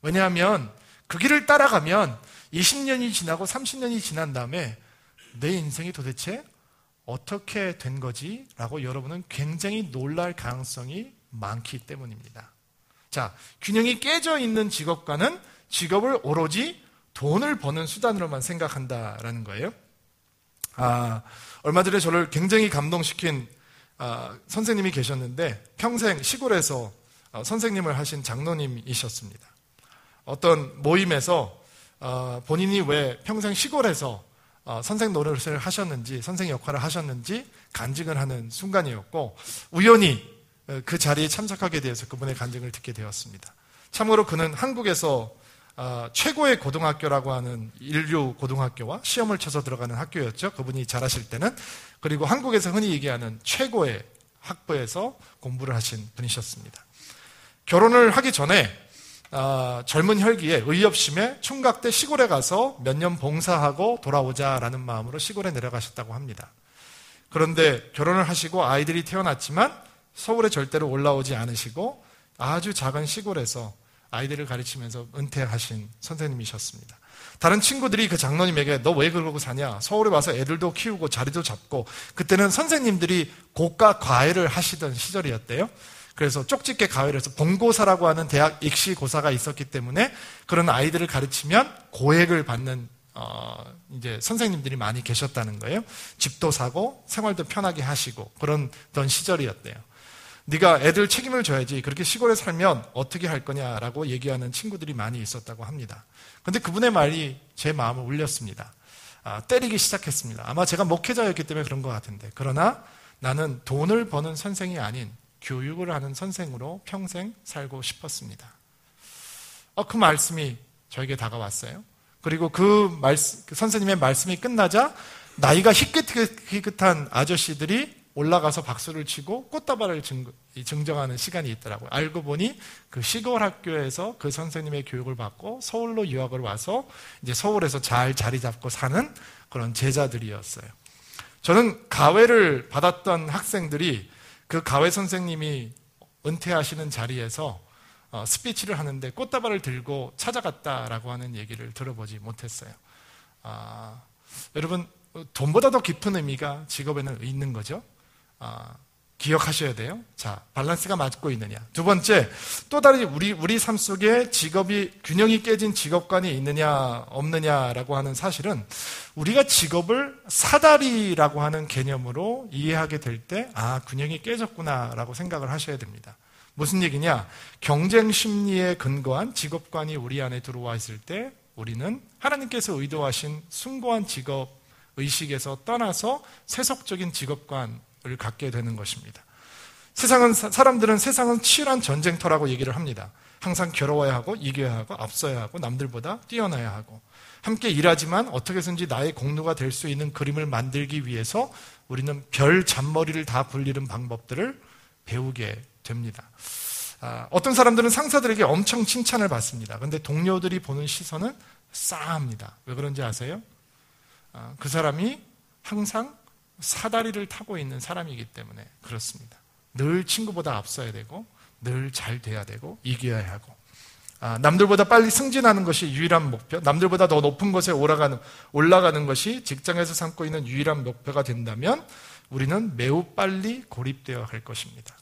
왜냐하면 그 길을 따라가면 20년이 지나고 30년이 지난 다음에 내 인생이 도대체 어떻게 된 거지? 라고 여러분은 굉장히 놀랄 가능성이 많기 때문입니다. 자, 균형이 깨져 있는 직업가는 직업을 오로지 돈을 버는 수단으로만 생각한다라는 거예요. 얼마 전에 저를 굉장히 감동시킨 선생님이 계셨는데 평생 시골에서 선생님을 하신 장로님이셨습니다. 어떤 모임에서 본인이 왜 평생 시골에서 선생 노릇을 하셨는지, 선생 역할을 하셨는지 간증을 하는 순간이었고 우연히 그 자리에 참석하게 되어서 그분의 간증을 듣게 되었습니다. 참고로 그는 한국에서 최고의 고등학교라고 하는 인류 고등학교와 시험을 쳐서 들어가는 학교였죠. 그분이 잘하실 때는. 그리고 한국에서 흔히 얘기하는 최고의 학부에서 공부를 하신 분이셨습니다. 결혼을 하기 전에 젊은 혈기에 의협심에 충각대 시골에 가서 몇 년 봉사하고 돌아오자라는 마음으로 시골에 내려가셨다고 합니다. 그런데 결혼을 하시고 아이들이 태어났지만 서울에 절대로 올라오지 않으시고 아주 작은 시골에서 아이들을 가르치면서 은퇴하신 선생님이셨습니다. 다른 친구들이 그 장로님에게 너 왜 그러고 사냐? 서울에 와서 애들도 키우고 자리도 잡고 그때는 선생님들이 고가 과외를 하시던 시절이었대요. 그래서 쪽집게 가외를 해서 본고사라고 하는 대학 입시고사가 있었기 때문에 그런 아이들을 가르치면 고액을 받는 이제 선생님들이 많이 계셨다는 거예요. 집도 사고 생활도 편하게 하시고 그런 시절이었대요. 네가 애들 책임을 져야지 그렇게 시골에 살면 어떻게 할 거냐라고 얘기하는 친구들이 많이 있었다고 합니다. 그런데 그분의 말이 제 마음을 울렸습니다. 때리기 시작했습니다. 아마 제가 목회자였기 때문에 그런 것 같은데 그러나 나는 돈을 버는 선생이 아닌 교육을 하는 선생으로 평생 살고 싶었습니다. 그 말씀이 저에게 다가왔어요. 그리고 그 선생님의 말씀이 끝나자 나이가 희끗희끗한 아저씨들이 올라가서 박수를 치고 꽃다발을 증정하는 시간이 있더라고요. 알고 보니 그 시골 학교에서 그 선생님의 교육을 받고 서울로 유학을 와서 이제 서울에서 잘 자리 잡고 사는 그런 제자들이었어요. 저는 가외를 받았던 학생들이 그 가회 선생님이 은퇴하시는 자리에서 스피치를 하는데 꽃다발을 들고 찾아갔다라고 하는 얘기를 들어보지 못했어요. 여러분, 돈보다 더 깊은 의미가 직업에는 있는 거죠. 기억하셔야 돼요. 자, 밸런스가 맞고 있느냐. 두 번째, 또 다른 우리 삶 속에 균형이 깨진 직업관이 있느냐 없느냐라고 하는 사실은 우리가 직업을 사다리라고 하는 개념으로 이해하게 될 때 균형이 깨졌구나라고 생각을 하셔야 됩니다. 무슨 얘기냐? 경쟁 심리에 근거한 직업관이 우리 안에 들어와 있을 때 우리는 하나님께서 의도하신 숭고한 직업 의식에서 떠나서 세속적인 직업관을 갖게 되는 것입니다. 사람들은 세상은 치열한 전쟁터라고 얘기를 합니다. 항상 겨뤄야 하고 이겨야 하고 앞서야 하고 남들보다 뛰어나야 하고 함께 일하지만 어떻게 해서든지 나의 공로가 될 수 있는 그림을 만들기 위해서 우리는 별 잔머리를 다 굴리는 방법들을 배우게 됩니다. 어떤 사람들은 상사들에게 엄청 칭찬을 받습니다. 그런데 동료들이 보는 시선은 싸합니다. 왜 그런지 아세요? 그 사람이 항상 사다리를 타고 있는 사람이기 때문에 그렇습니다. 늘 친구보다 앞서야 되고 늘 잘 돼야 되고 이겨야 하고 남들보다 빨리 승진하는 것이 유일한 목표, 남들보다 더 높은 곳에 올라가는 것이 직장에서 삼고 있는 유일한 목표가 된다면 우리는 매우 빨리 고립되어 갈 것입니다.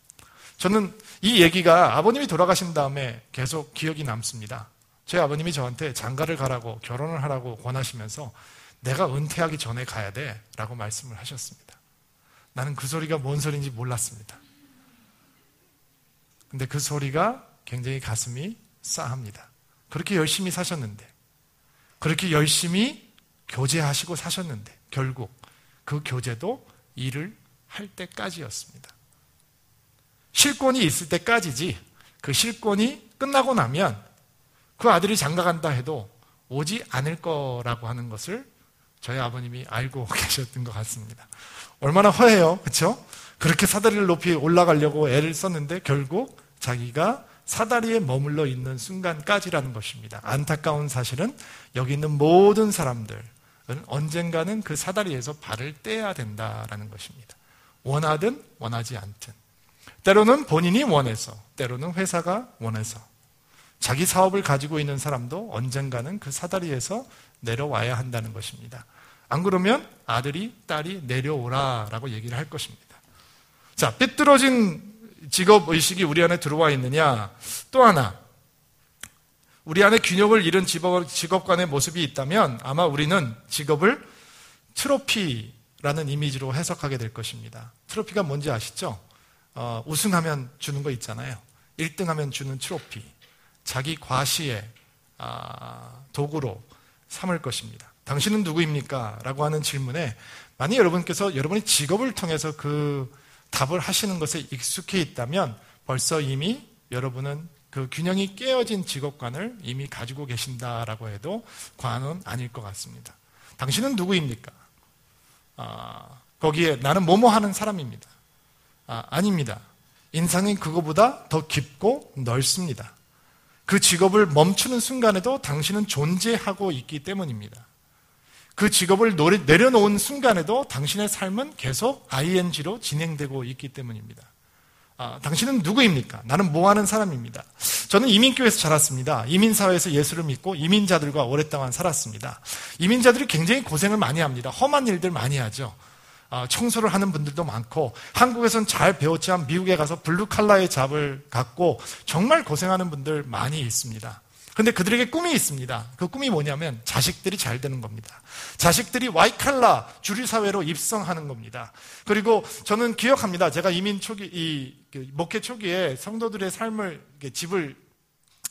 저는 이 얘기가 아버님이 돌아가신 다음에 계속 기억이 남습니다. 제 아버님이 저한테 장가를 가라고 결혼을 하라고 권하시면서 내가 은퇴하기 전에 가야 돼 라고 말씀을 하셨습니다. 나는 그 소리가 뭔 소리인지 몰랐습니다. 근데 그 소리가 굉장히 가슴이 싸합니다. 그렇게 열심히 사셨는데, 그렇게 열심히 교제하시고 사셨는데 결국 그 교제도 일을 할 때까지였습니다. 실권이 있을 때까지지 그 실권이 끝나고 나면 그 아들이 장가간다 해도 오지 않을 거라고 하는 것을 저희 아버님이 알고 계셨던 것 같습니다. 얼마나 허해요, 그렇죠? 그렇게 사다리를 높이 올라가려고 애를 썼는데 결국 자기가 사다리에 머물러 있는 순간까지라는 것입니다. 안타까운 사실은 여기 있는 모든 사람들은 언젠가는 그 사다리에서 발을 떼야 된다라는 것입니다. 원하든 원하지 않든. 때로는 본인이 원해서, 때로는 회사가 원해서. 자기 사업을 가지고 있는 사람도 언젠가는 그 사다리에서 내려와야 한다는 것입니다. 안 그러면 아들이, 딸이 내려오라라고 얘기를 할 것입니다. 자, 삐뚤어진 직업의식이 우리 안에 들어와 있느냐? 또 하나, 우리 안에 균형을 잃은 직업관의 모습이 있다면 아마 우리는 직업을 트로피라는 이미지로 해석하게 될 것입니다. 트로피가 뭔지 아시죠? 우승하면 주는 거 있잖아요. 1등하면 주는 트로피. 자기 과시의 도구로 삼을 것입니다. 당신은 누구입니까? 라고 하는 질문에 만약 여러분께서 여러분의 직업을 통해서 그 답을 하시는 것에 익숙해 있다면 벌써 이미 여러분은 그 균형이 깨어진 직업관을 이미 가지고 계신다라고 해도 과언은 아닐 것 같습니다. 당신은 누구입니까? 거기에 나는 뭐뭐 하는 사람입니다. 아닙니다. 인생은 그거보다 더 깊고 넓습니다. 그 직업을 멈추는 순간에도 당신은 존재하고 있기 때문입니다. 그 직업을 내려놓은 순간에도 당신의 삶은 계속 ing로 진행되고 있기 때문입니다. 당신은 누구입니까? 나는 뭐 하는 사람입니다. 저는 이민교회에서 자랐습니다. 이민사회에서 예수를 믿고 이민자들과 오랫동안 살았습니다. 이민자들이 굉장히 고생을 많이 합니다. 험한 일들 많이 하죠. 청소를 하는 분들도 많고 한국에서는 잘 배웠지만 미국에 가서 블루칼라의 잡을 갖고 정말 고생하는 분들 많이 있습니다. 그런데 그들에게 꿈이 있습니다. 그 꿈이 뭐냐면 자식들이 잘 되는 겁니다. 자식들이 와이칼라 주류사회로 입성하는 겁니다. 그리고 저는 기억합니다. 제가 이민 초기, 목회 초기에 성도들의 삶을, 집을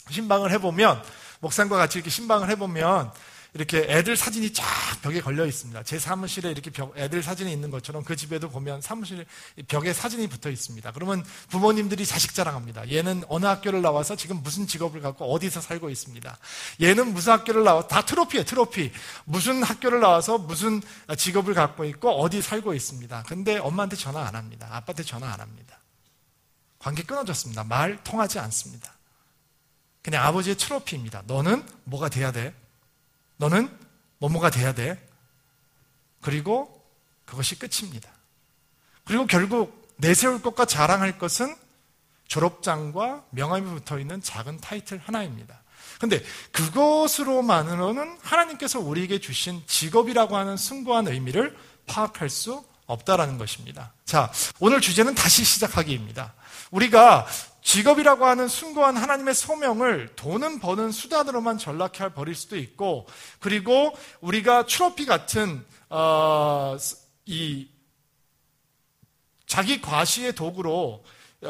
신방을 해보면, 목사님과 같이 이렇게 신방을 해보면 이렇게 애들 사진이 쫙 벽에 걸려 있습니다. 제 사무실에 이렇게 애들 사진이 있는 것처럼 그 집에도 보면 사무실 벽에 사진이 붙어 있습니다. 그러면 부모님들이 자식 자랑합니다. 얘는 어느 학교를 나와서 지금 무슨 직업을 갖고 어디서 살고 있습니다. 얘는 무슨 학교를 나와서, 다 트로피예요, 트로피. 무슨 학교를 나와서 무슨 직업을 갖고 있고 어디 살고 있습니다. 근데 엄마한테 전화 안 합니다. 아빠한테 전화 안 합니다. 관계 끊어졌습니다. 말 통하지 않습니다. 그냥 아버지의 트로피입니다. 너는 뭐가 돼야 돼? 너는 뭐뭐가 돼야 돼. 그리고 그것이 끝입니다. 그리고 결국 내세울 것과 자랑할 것은 졸업장과 명함이 붙어있는 작은 타이틀 하나입니다. 근데 그것으로만으로는 하나님께서 우리에게 주신 직업이라고 하는 숭고한 의미를 파악할 수 없다라는 것입니다. 자, 오늘 주제는 다시 시작하기입니다. 우리가 직업이라고 하는 숭고한 하나님의 소명을 돈은 버는 수단으로만 전락해 버릴 수도 있고, 그리고 우리가 트로피 같은 이 자기 과시의 도구로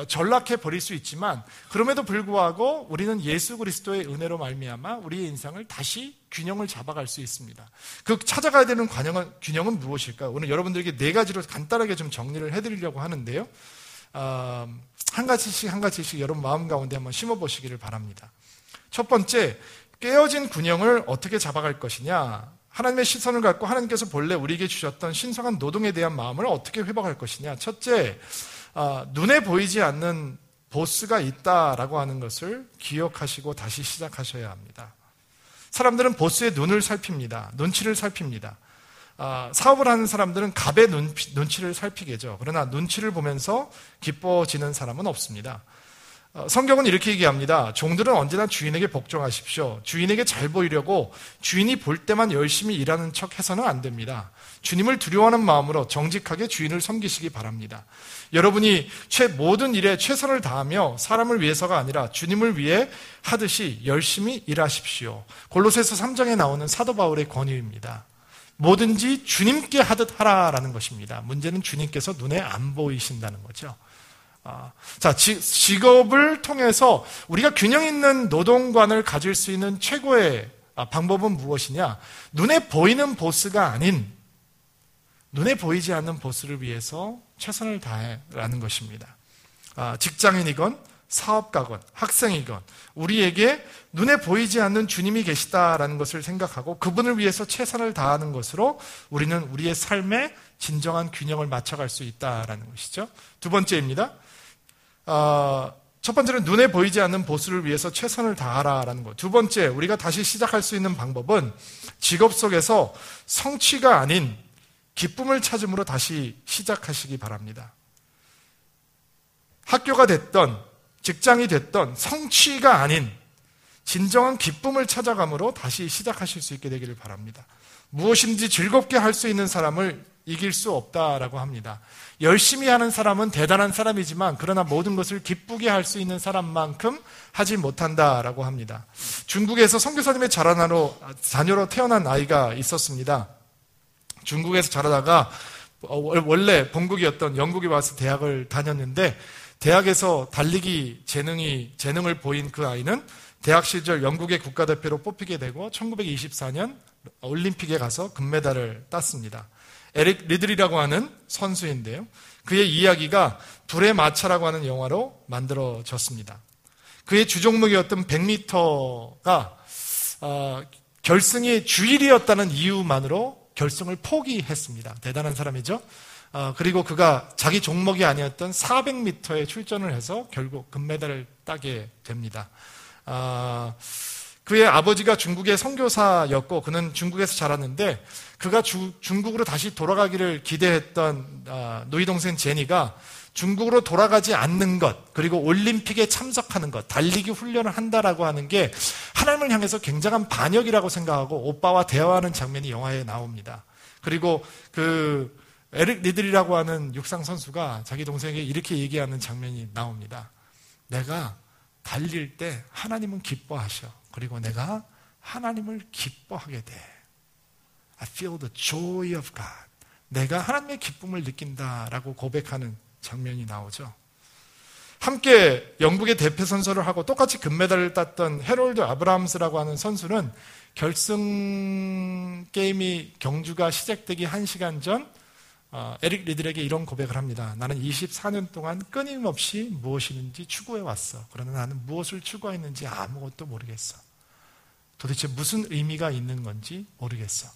전락해 버릴 수 있지만, 그럼에도 불구하고 우리는 예수 그리스도의 은혜로 말미암아 우리의 인생을 다시 균형을 잡아갈 수 있습니다. 그 찾아가야 되는 균형은 무엇일까요? 오늘 여러분들에게 4가지로 간단하게 좀 정리를 해드리려고 하는데요. 한 가지씩 여러분 마음 가운데 한번 심어보시기를 바랍니다. 첫 번째, 깨어진 균형을 어떻게 잡아갈 것이냐. 하나님의 시선을 갖고 하나님께서 본래 우리에게 주셨던 신성한 노동에 대한 마음을 어떻게 회복할 것이냐. 첫째, 눈에 보이지 않는 보스가 있다라고 하는 것을 기억하시고 다시 시작하셔야 합니다. 사람들은 보스의 눈을 살핍니다. 눈치를 살핍니다. 사업을 하는 사람들은 갑의 눈치를 살피겠죠. 그러나 눈치를 보면서 기뻐지는 사람은 없습니다. 성경은 이렇게 얘기합니다. 종들은 언제나 주인에게 복종하십시오. 주인에게 잘 보이려고 주인이 볼 때만 열심히 일하는 척 해서는 안 됩니다. 주님을 두려워하는 마음으로 정직하게 주인을 섬기시기 바랍니다. 여러분이 모든 일에 최선을 다하며 사람을 위해서가 아니라 주님을 위해 하듯이 열심히 일하십시오. 골로새서 3장에 나오는 사도 바울의 권유입니다. 뭐든지 주님께 하듯 하라라는 것입니다. 문제는 주님께서 눈에 안 보이신다는 거죠. 자, 직업을 통해서 우리가 균형 있는 노동관을 가질 수 있는 최고의 방법은 무엇이냐? 눈에 보이는 보스가 아닌 눈에 보이지 않는 보스를 위해서 최선을 다해라는 것입니다. 직장인이건 사업가건 학생이건 우리에게 눈에 보이지 않는 주님이 계시다라는 것을 생각하고 그분을 위해서 최선을 다하는 것으로 우리는 우리의 삶에 진정한 균형을 맞춰갈 수 있다라는 것이죠. 두 번째입니다. 첫 번째는 눈에 보이지 않는 보스를 위해서 최선을 다하라라는 것. 두 번째, 우리가 다시 시작할 수 있는 방법은 직업 속에서 성취가 아닌 기쁨을 찾음으로 다시 시작하시기 바랍니다. 학교가 됐던 직장이 됐던 성취가 아닌 진정한 기쁨을 찾아감으로 다시 시작하실 수 있게 되기를 바랍니다. 무엇인지 즐겁게 할 수 있는 사람을 이길 수 없다라고 합니다. 열심히 하는 사람은 대단한 사람이지만 그러나 모든 것을 기쁘게 할 수 있는 사람만큼 하지 못한다라고 합니다. 중국에서 선교사님의 자녀로 태어난 아이가 있었습니다. 중국에서 자라다가 원래 본국이었던 영국에 와서 대학을 다녔는데 대학에서 달리기 재능을 보인 그 아이는 대학 시절 영국의 국가대표로 뽑히게 되고 1924년 올림픽에 가서 금메달을 땄습니다. 에릭 리들이라고 하는 선수인데요. 그의 이야기가 불의 마차라고 하는 영화로 만들어졌습니다. 그의 주종목이었던 100m가 결승이 주일이었다는 이유만으로 결승을 포기했습니다. 대단한 사람이죠. 그리고 그가 자기 종목이 아니었던 400m에 출전을 해서 결국 금메달을 따게 됩니다. 그의 아버지가 중국의 선교사였고 그는 중국에서 자랐는데 그가 중국으로 다시 돌아가기를 기대했던 누이 동생 제니가 중국으로 돌아가지 않는 것, 그리고 올림픽에 참석하는 것, 달리기 훈련을 한다라고 하는 게 하나님을 향해서 굉장한 반역이라고 생각하고 오빠와 대화하는 장면이 영화에 나옵니다. 그리고 그 에릭 리들이라고 하는 육상 선수가 자기 동생에게 이렇게 얘기하는 장면이 나옵니다. 내가 달릴 때 하나님은 기뻐하셔. 그리고 내가 하나님을 기뻐하게 돼. I feel the joy of God. 내가 하나님의 기쁨을 느낀다라고 고백하는 장면이 나오죠. 함께 영국의 대표 선수를 하고 똑같이 금메달을 땄던 해롤드 아브라함스라고 하는 선수는 결승 게임이 경주가 시작되기 1시간 전 에릭 리들에게 이런 고백을 합니다. 나는 24년 동안 끊임없이 무엇이든지 추구해 왔어. 그러나 나는 무엇을 추구했는지 아무것도 모르겠어. 도대체 무슨 의미가 있는 건지 모르겠어.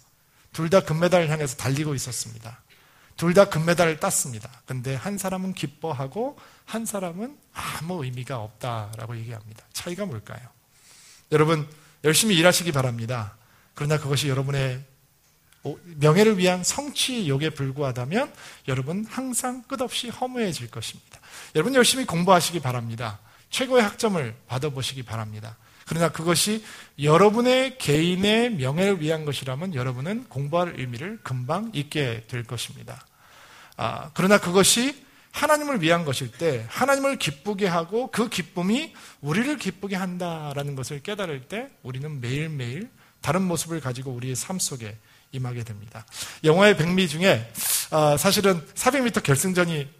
둘 다 금메달을 향해서 달리고 있었습니다. 둘 다 금메달을 땄습니다. 근데 한 사람은 기뻐하고 한 사람은 아무 의미가 없다라고 얘기합니다. 차이가 뭘까요? 여러분, 열심히 일하시기 바랍니다. 그러나 그것이 여러분의 명예를 위한 성취욕에 불과하다면 여러분 항상 끝없이 허무해질 것입니다. 여러분 열심히 공부하시기 바랍니다. 최고의 학점을 받아보시기 바랍니다. 그러나 그것이 여러분의 개인의 명예를 위한 것이라면 여러분은 공부할 의미를 금방 잊게 될 것입니다. 그러나 그것이 하나님을 위한 것일 때 하나님을 기쁘게 하고 그 기쁨이 우리를 기쁘게 한다라는 것을 깨달을 때 우리는 매일매일 다른 모습을 가지고 우리의 삶 속에 임하게 됩니다. 영화의 백미 중에 사실은 400m 결승전이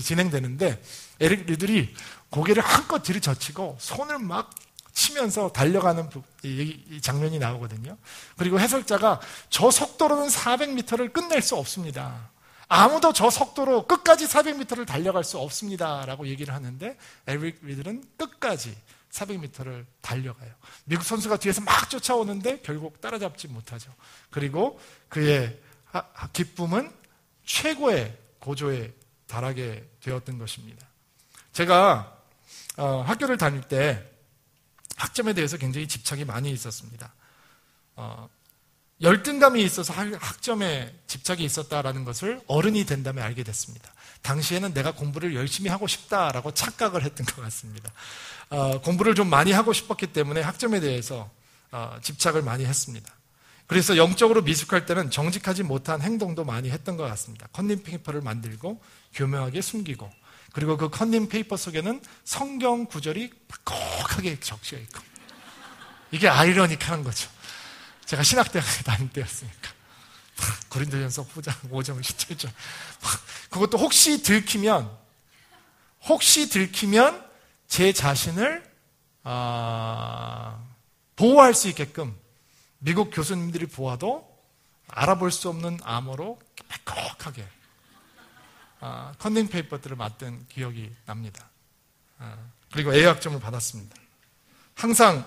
진행되는데 에릭 리들이 고개를 한껏 들이젖히고 손을 막 치면서 달려가는 이 장면이 나오거든요. 그리고 해설자가 저 속도로는 400m를 끝낼 수 없습니다. 아무도 저 속도로 끝까지 400m를 달려갈 수 없습니다 라고 얘기를 하는데 에릭 리들은 끝까지 400m를 달려가요. 미국 선수가 뒤에서 막 쫓아오는데 결국 따라잡지 못하죠. 그리고 그의 기쁨은 최고의 고조에 달하게 되었던 것입니다. 제가 학교를 다닐 때 학점에 대해서 굉장히 집착이 많이 있었습니다. 열등감이 있어서 학점에 집착이 있었다라는 것을 어른이 된 다음에 알게 됐습니다. 당시에는 내가 공부를 열심히 하고 싶다라고 착각을 했던 것 같습니다. 공부를 좀 많이 하고 싶었기 때문에 학점에 대해서 집착을 많이 했습니다. 그래서 영적으로 미숙할 때는 정직하지 못한 행동도 많이 했던 것 같습니다. 컨닝 페이퍼를 만들고 교묘하게 숨기고 그리고 그 컨닝 페이퍼 속에는 성경 구절이 빡빡하게 적혀 있고 이게 아이러니컬한 거죠. 제가 신학대학에 다닐 때였으니까 고린도전서 5장 17절 그것도 혹시 들키면 제 자신을 보호할 수 있게끔 미국 교수님들이 보아도 알아볼 수 없는 암호로 빽빽하게 컨닝 페이퍼들을 맡은 기억이 납니다. 그리고 A학점을 받았습니다. 항상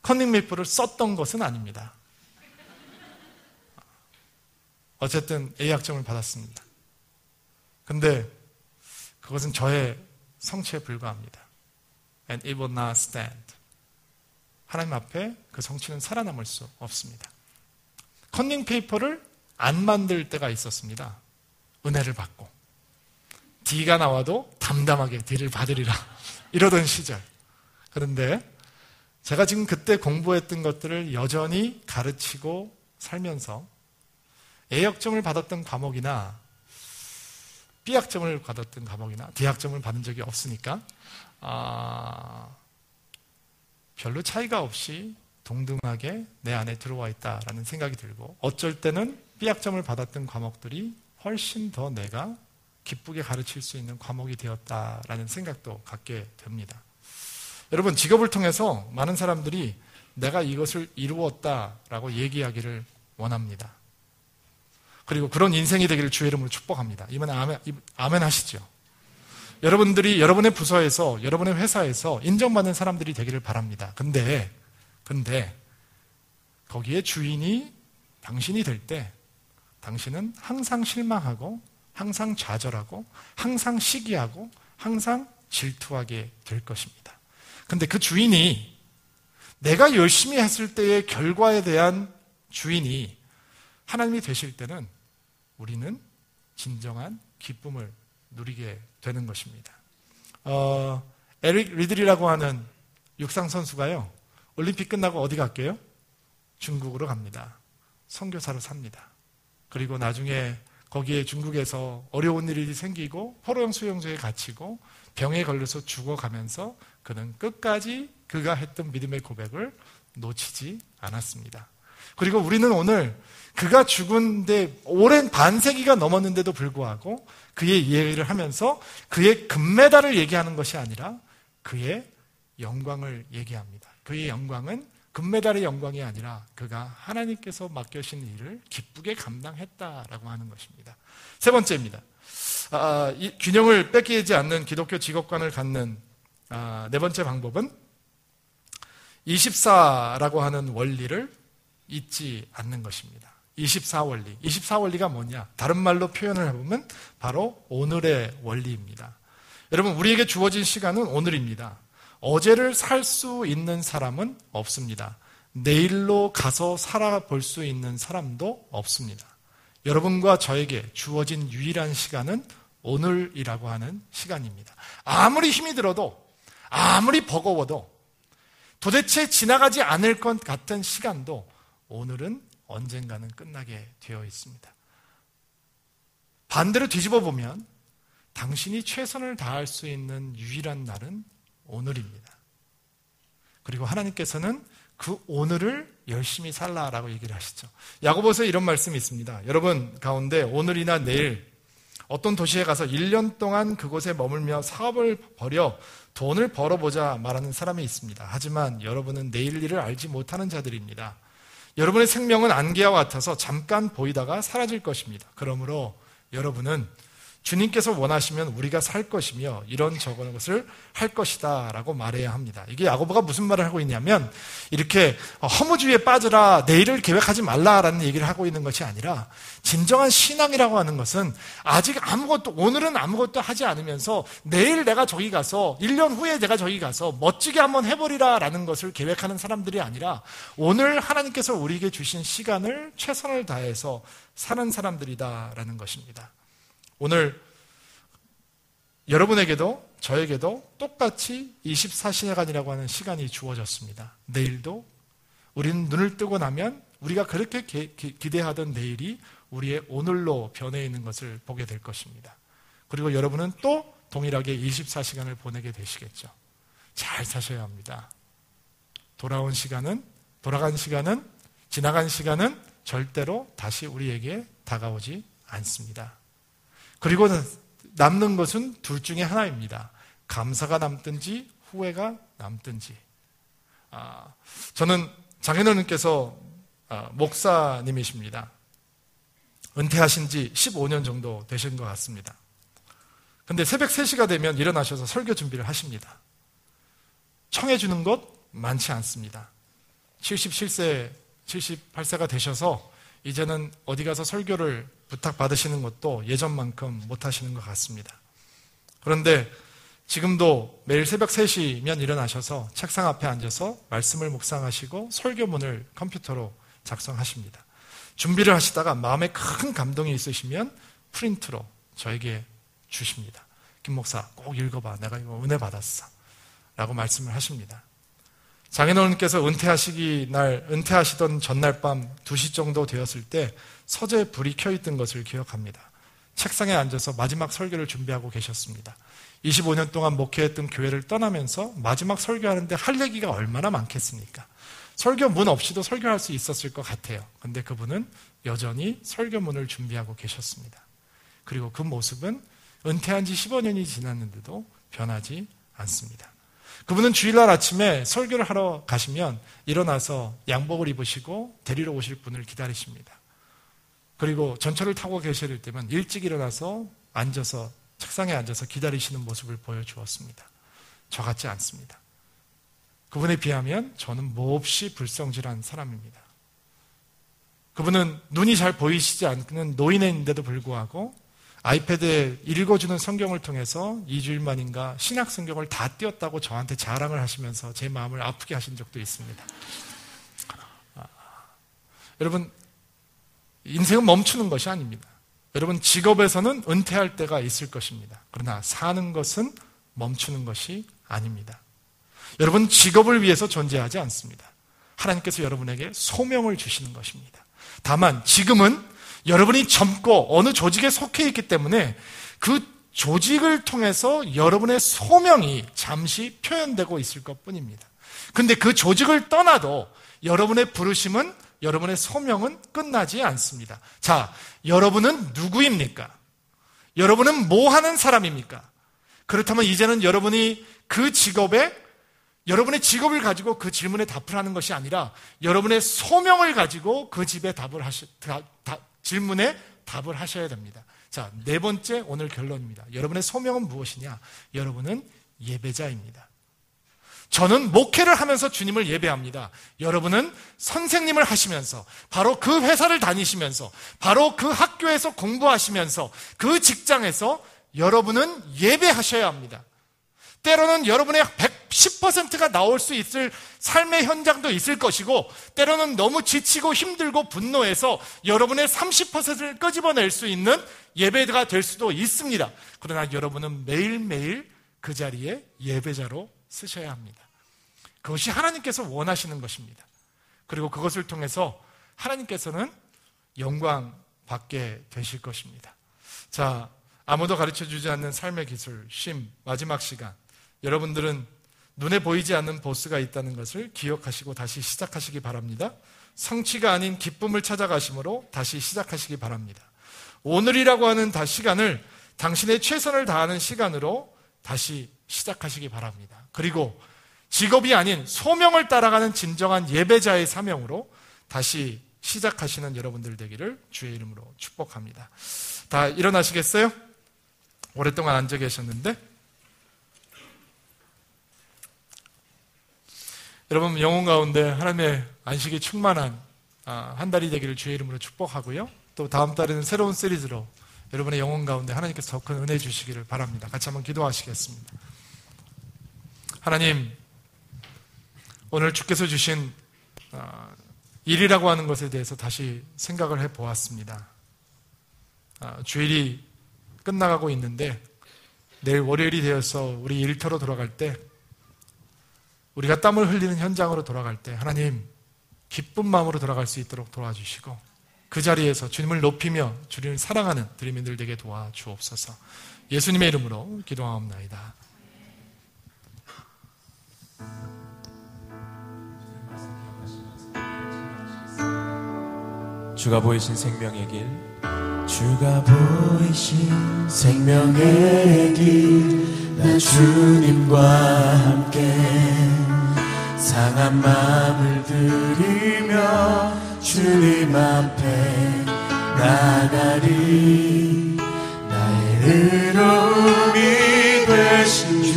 컨닝 페이퍼를 썼던 것은 아닙니다. 어쨌든 A학점을 받았습니다. 근데 그것은 저의 성취에 불과합니다. And it will not stand. 하나님 앞에 그 성취는 살아남을 수 없습니다. 컨닝 페이퍼를 안 만들 때가 있었습니다. 은혜를 받고 D가 나와도 담담하게 D를 받으리라 이러던 시절. 그런데 제가 지금 그때 공부했던 것들을 여전히 가르치고 살면서 A학점을 받았던 과목이나 B학점을 받았던 과목이나 D학점을 받은 적이 없으니까 별로 차이가 없이 동등하게 내 안에 들어와 있다라는 생각이 들고 어쩔 때는 B학점을 받았던 과목들이 훨씬 더 내가 기쁘게 가르칠 수 있는 과목이 되었다라는 생각도 갖게 됩니다. 여러분 직업을 통해서 많은 사람들이 내가 이것을 이루었다라고 얘기하기를 원합니다. 그리고 그런 인생이 되기를 주의 이름으로 축복합니다. 이번에 아멘 하시죠. 여러분들이 여러분의 부서에서 여러분의 회사에서 인정받는 사람들이 되기를 바랍니다. 근데 거기에 주인이 당신이 될 때 당신은 항상 실망하고 항상 좌절하고 항상 시기하고 항상 질투하게 될 것입니다. 근데 그 주인이 내가 열심히 했을 때의 결과에 대한 주인이 하나님이 되실 때는 우리는 진정한 기쁨을 누리게 되는 것입니다. 에릭 리들이라고 하는 육상 선수가요. 올림픽 끝나고 어디 갈게요? 중국으로 갑니다. 선교사로 삽니다. 그리고 나중에 거기에 중국에서 어려운 일이 생기고 포로형 수용소에 갇히고 병에 걸려서 죽어가면서 그는 끝까지 그가 했던 믿음의 고백을 놓치지 않았습니다. 그리고 우리는 오늘 그가 죽은 데 오랜 반세기가 넘었는데도 불구하고 그의 이야기를 하면서 그의 금메달을 얘기하는 것이 아니라 그의 영광을 얘기합니다. 그의 영광은 금메달의 영광이 아니라 그가 하나님께서 맡겨주신 일을 기쁘게 감당했다라고 하는 것입니다. 세 번째입니다. 이 균형을 뺏기지 않는 기독교 직업관을 갖는 네 번째 방법은 24라고 하는 원리를 잊지 않는 것입니다. 24원리. 24원리가 뭐냐? 다른 말로 표현을 해보면 바로 오늘의 원리입니다. 여러분, 우리에게 주어진 시간은 오늘입니다. 어제를 살 수 있는 사람은 없습니다. 내일로 가서 살아볼 수 있는 사람도 없습니다. 여러분과 저에게 주어진 유일한 시간은 오늘이라고 하는 시간입니다. 아무리 힘이 들어도, 아무리 버거워도, 도대체 지나가지 않을 것 같은 시간도 오늘은 언젠가는 끝나게 되어 있습니다. 반대로 뒤집어 보면 당신이 최선을 다할 수 있는 유일한 날은 오늘입니다. 그리고 하나님께서는 그 오늘을 열심히 살라라고 얘기를 하시죠. 야고보서에 이런 말씀이 있습니다. 여러분 가운데 오늘이나 내일 어떤 도시에 가서 1년 동안 그곳에 머물며 사업을 벌여 돈을 벌어보자 말하는 사람이 있습니다. 하지만 여러분은 내일 일을 알지 못하는 자들입니다. 여러분의 생명은 안개와 같아서 잠깐 보이다가 사라질 것입니다. 그러므로 여러분은 주님께서 원하시면 우리가 살 것이며 이런 저런 것을 할 것이다 라고 말해야 합니다. 이게 야고보가 무슨 말을 하고 있냐면 이렇게 허무주의에 빠져라, 내일을 계획하지 말라라는 얘기를 하고 있는 것이 아니라 진정한 신앙이라고 하는 것은 아직 오늘은 아무것도 하지 않으면서 내일 내가 저기 가서 1년 후에 내가 저기 가서 멋지게 한번 해버리라 라는 것을 계획하는 사람들이 아니라 오늘 하나님께서 우리에게 주신 시간을 최선을 다해서 사는 사람들이다라는 것입니다. 오늘 여러분에게도 저에게도 똑같이 24시간이라고 하는 시간이 주어졌습니다. 내일도 우리는 눈을 뜨고 나면 우리가 그렇게 기대하던 내일이 우리의 오늘로 변해 있는 것을 보게 될 것입니다. 그리고 여러분은 또 동일하게 24시간을 보내게 되시겠죠. 잘 사셔야 합니다. 돌아간 시간은, 지나간 시간은 절대로 다시 우리에게 다가오지 않습니다. 그리고 남는 것은 둘 중에 하나입니다. 감사가 남든지 후회가 남든지. 저는 장인어른께서 목사님이십니다. 은퇴하신 지 15년 정도 되신 것 같습니다. 근데 새벽 3시가 되면 일어나셔서 설교 준비를 하십니다. 청해주는 것 많지 않습니다. 77세, 78세가 되셔서 이제는 어디 가서 설교를 부탁받으시는 것도 예전만큼 못하시는 것 같습니다. 그런데 지금도 매일 새벽 3시면 일어나셔서 책상 앞에 앉아서 말씀을 묵상하시고 설교문을 컴퓨터로 작성하십니다. 준비를 하시다가 마음에 큰 감동이 있으시면 프린트로 저에게 주십니다. 김 목사 꼭 읽어봐. 내가 이거 은혜 받았어. 라고 말씀을 하십니다. 장인어른께서 은퇴하시던 전날 밤 2시 정도 되었을 때 서재에 불이 켜있던 것을 기억합니다. 책상에 앉아서 마지막 설교를 준비하고 계셨습니다. 25년 동안 목회했던 교회를 떠나면서 마지막 설교하는데 할 얘기가 얼마나 많겠습니까? 설교문 없이도 설교할 수 있었을 것 같아요. 근데 그분은 여전히 설교문을 준비하고 계셨습니다. 그리고 그 모습은 은퇴한 지 15년이 지났는데도 변하지 않습니다. 그분은 주일날 아침에 설교를 하러 가시면 일어나서 양복을 입으시고 데리러 오실 분을 기다리십니다. 그리고 전철을 타고 계실 때면 일찍 일어나서 책상에 앉아서 기다리시는 모습을 보여주었습니다. 저 같지 않습니다. 그분에 비하면 저는 몹시 불성실한 사람입니다. 그분은 눈이 잘 보이시지 않는 노인인데도 불구하고 아이패드에 읽어주는 성경을 통해서 2주일 만인가 신약 성경을 다 띄웠다고 저한테 자랑을 하시면서 제 마음을 아프게 하신 적도 있습니다. 여러분, 인생은 멈추는 것이 아닙니다. 여러분, 직업에서는 은퇴할 때가 있을 것입니다. 그러나 사는 것은 멈추는 것이 아닙니다. 여러분, 직업을 위해서 존재하지 않습니다. 하나님께서 여러분에게 소명을 주시는 것입니다. 다만 지금은 여러분이 젊고 어느 조직에 속해 있기 때문에 그 조직을 통해서 여러분의 소명이 잠시 표현되고 있을 것뿐입니다. 근데 그 조직을 떠나도 여러분의 부르심은, 여러분의 소명은 끝나지 않습니다. 자, 여러분은 누구입니까? 여러분은 뭐 하는 사람입니까? 그렇다면 이제는 여러분이 그 직업에, 여러분의 직업을 가지고 그 질문에 답을 하는 것이 아니라 여러분의 소명을 가지고 그 질문에 답을 하셔야 됩니다. 자, 4번째 오늘 결론입니다. 여러분의 소명은 무엇이냐? 여러분은 예배자입니다. 저는 목회를 하면서 주님을 예배합니다. 여러분은 선생님을 하시면서, 바로 그 회사를 다니시면서, 바로 그 학교에서 공부하시면서, 그 직장에서 여러분은 예배하셔야 합니다. 때로는 여러분의 10%가 나올 수 있을 삶의 현장도 있을 것이고, 때로는 너무 지치고 힘들고 분노해서 여러분의 30%를 끄집어낼 수 있는 예배가 될 수도 있습니다. 그러나 여러분은 매일매일 그 자리에 예배자로 쓰셔야 합니다. 그것이 하나님께서 원하시는 것입니다. 그리고 그것을 통해서 하나님께서는 영광 받게 되실 것입니다. 자, 아무도 가르쳐주지 않는 삶의 기술, 쉼, 마지막 시간. 여러분들은 눈에 보이지 않는 보스가 있다는 것을 기억하시고 다시 시작하시기 바랍니다. 성취가 아닌 기쁨을 찾아가심으로 다시 시작하시기 바랍니다. 오늘이라고 하는 시간을 당신의 최선을 다하는 시간으로 다시 시작하시기 바랍니다. 그리고 직업이 아닌 소명을 따라가는 진정한 예배자의 사명으로 다시 시작하시는 여러분들 되기를 주의 이름으로 축복합니다. 다 일어나시겠어요? 오랫동안 앉아 계셨는데, 여러분 영혼 가운데 하나님의 안식이 충만한 한 달이 되기를 주의 이름으로 축복하고요. 또 다음 달에는 새로운 시리즈로 여러분의 영혼 가운데 하나님께서 더 큰 은혜 주시기를 바랍니다. 같이 한번 기도하시겠습니다. 하나님, 오늘 주께서 주신 일이라고 하는 것에 대해서 다시 생각을 해보았습니다. 주일이 끝나가고 있는데 내일 월요일이 되어서 우리 일터로 돌아갈 때, 우리가 땀을 흘리는 현장으로 돌아갈 때 하나님 기쁜 마음으로 돌아갈 수 있도록 도와주시고, 그 자리에서 주님을 높이며 주님을 사랑하는 드림인들 되게 도와주옵소서. 예수님의 이름으로 기도하옵나이다. 주가 보이신 생명의 길, 주가 보이신 생명의 길, 나 주님과 함께 상한 마음을 들이며 주님 앞에 나가리. 나의 의로움이 되신 주,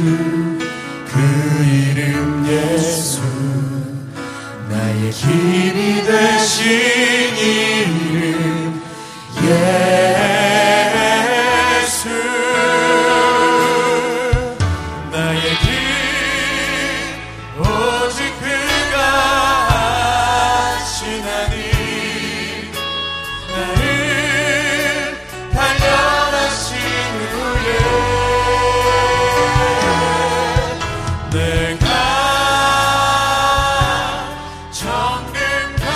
그 이름 예수, 나의 힘이 되신 이름 예수. 나의 길 오직 그가 하시나니, 나를 단련하신 후에 내가 정금같이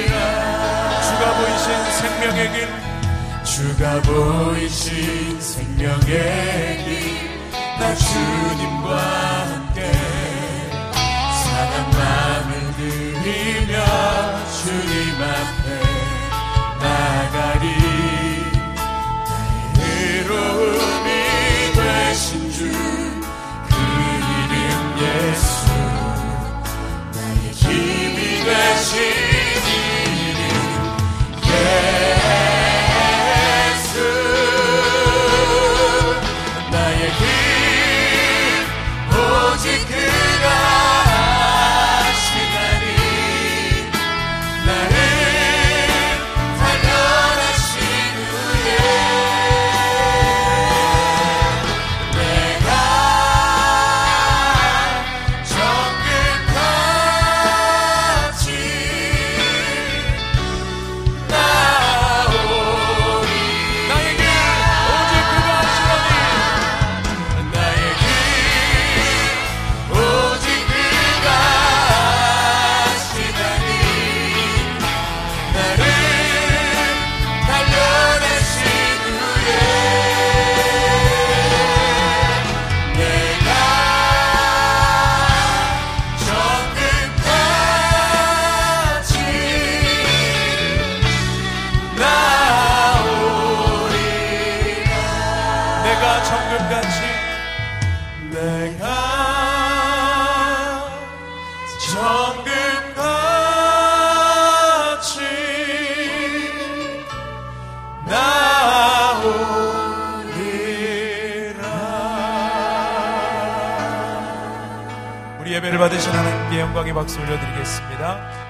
나오리라. 주가 보이신 생명의 길, 주가 보이신 생명의 길, 나 주님과 함께 상한 마음을 들이며 주님 앞에 나가리. 나의 의로움이 되신 주, 그 이름 예수, 나의 힘이 되신 이름 예수. 나의 길 오직 그가 하시나니, 나를 단련하신 후에 내가 정금같이 나오리. 나의 길 오직 그가 하시나니, 나의 길 오직 그가 하시나니, 나를 단련하신 후에 내가 정금같이 나오리라. 내가 정금같이 내가 정금같이 나오리라. 우리 예배를 받으신 하나님께 영광의 박수 올려드리겠습니다.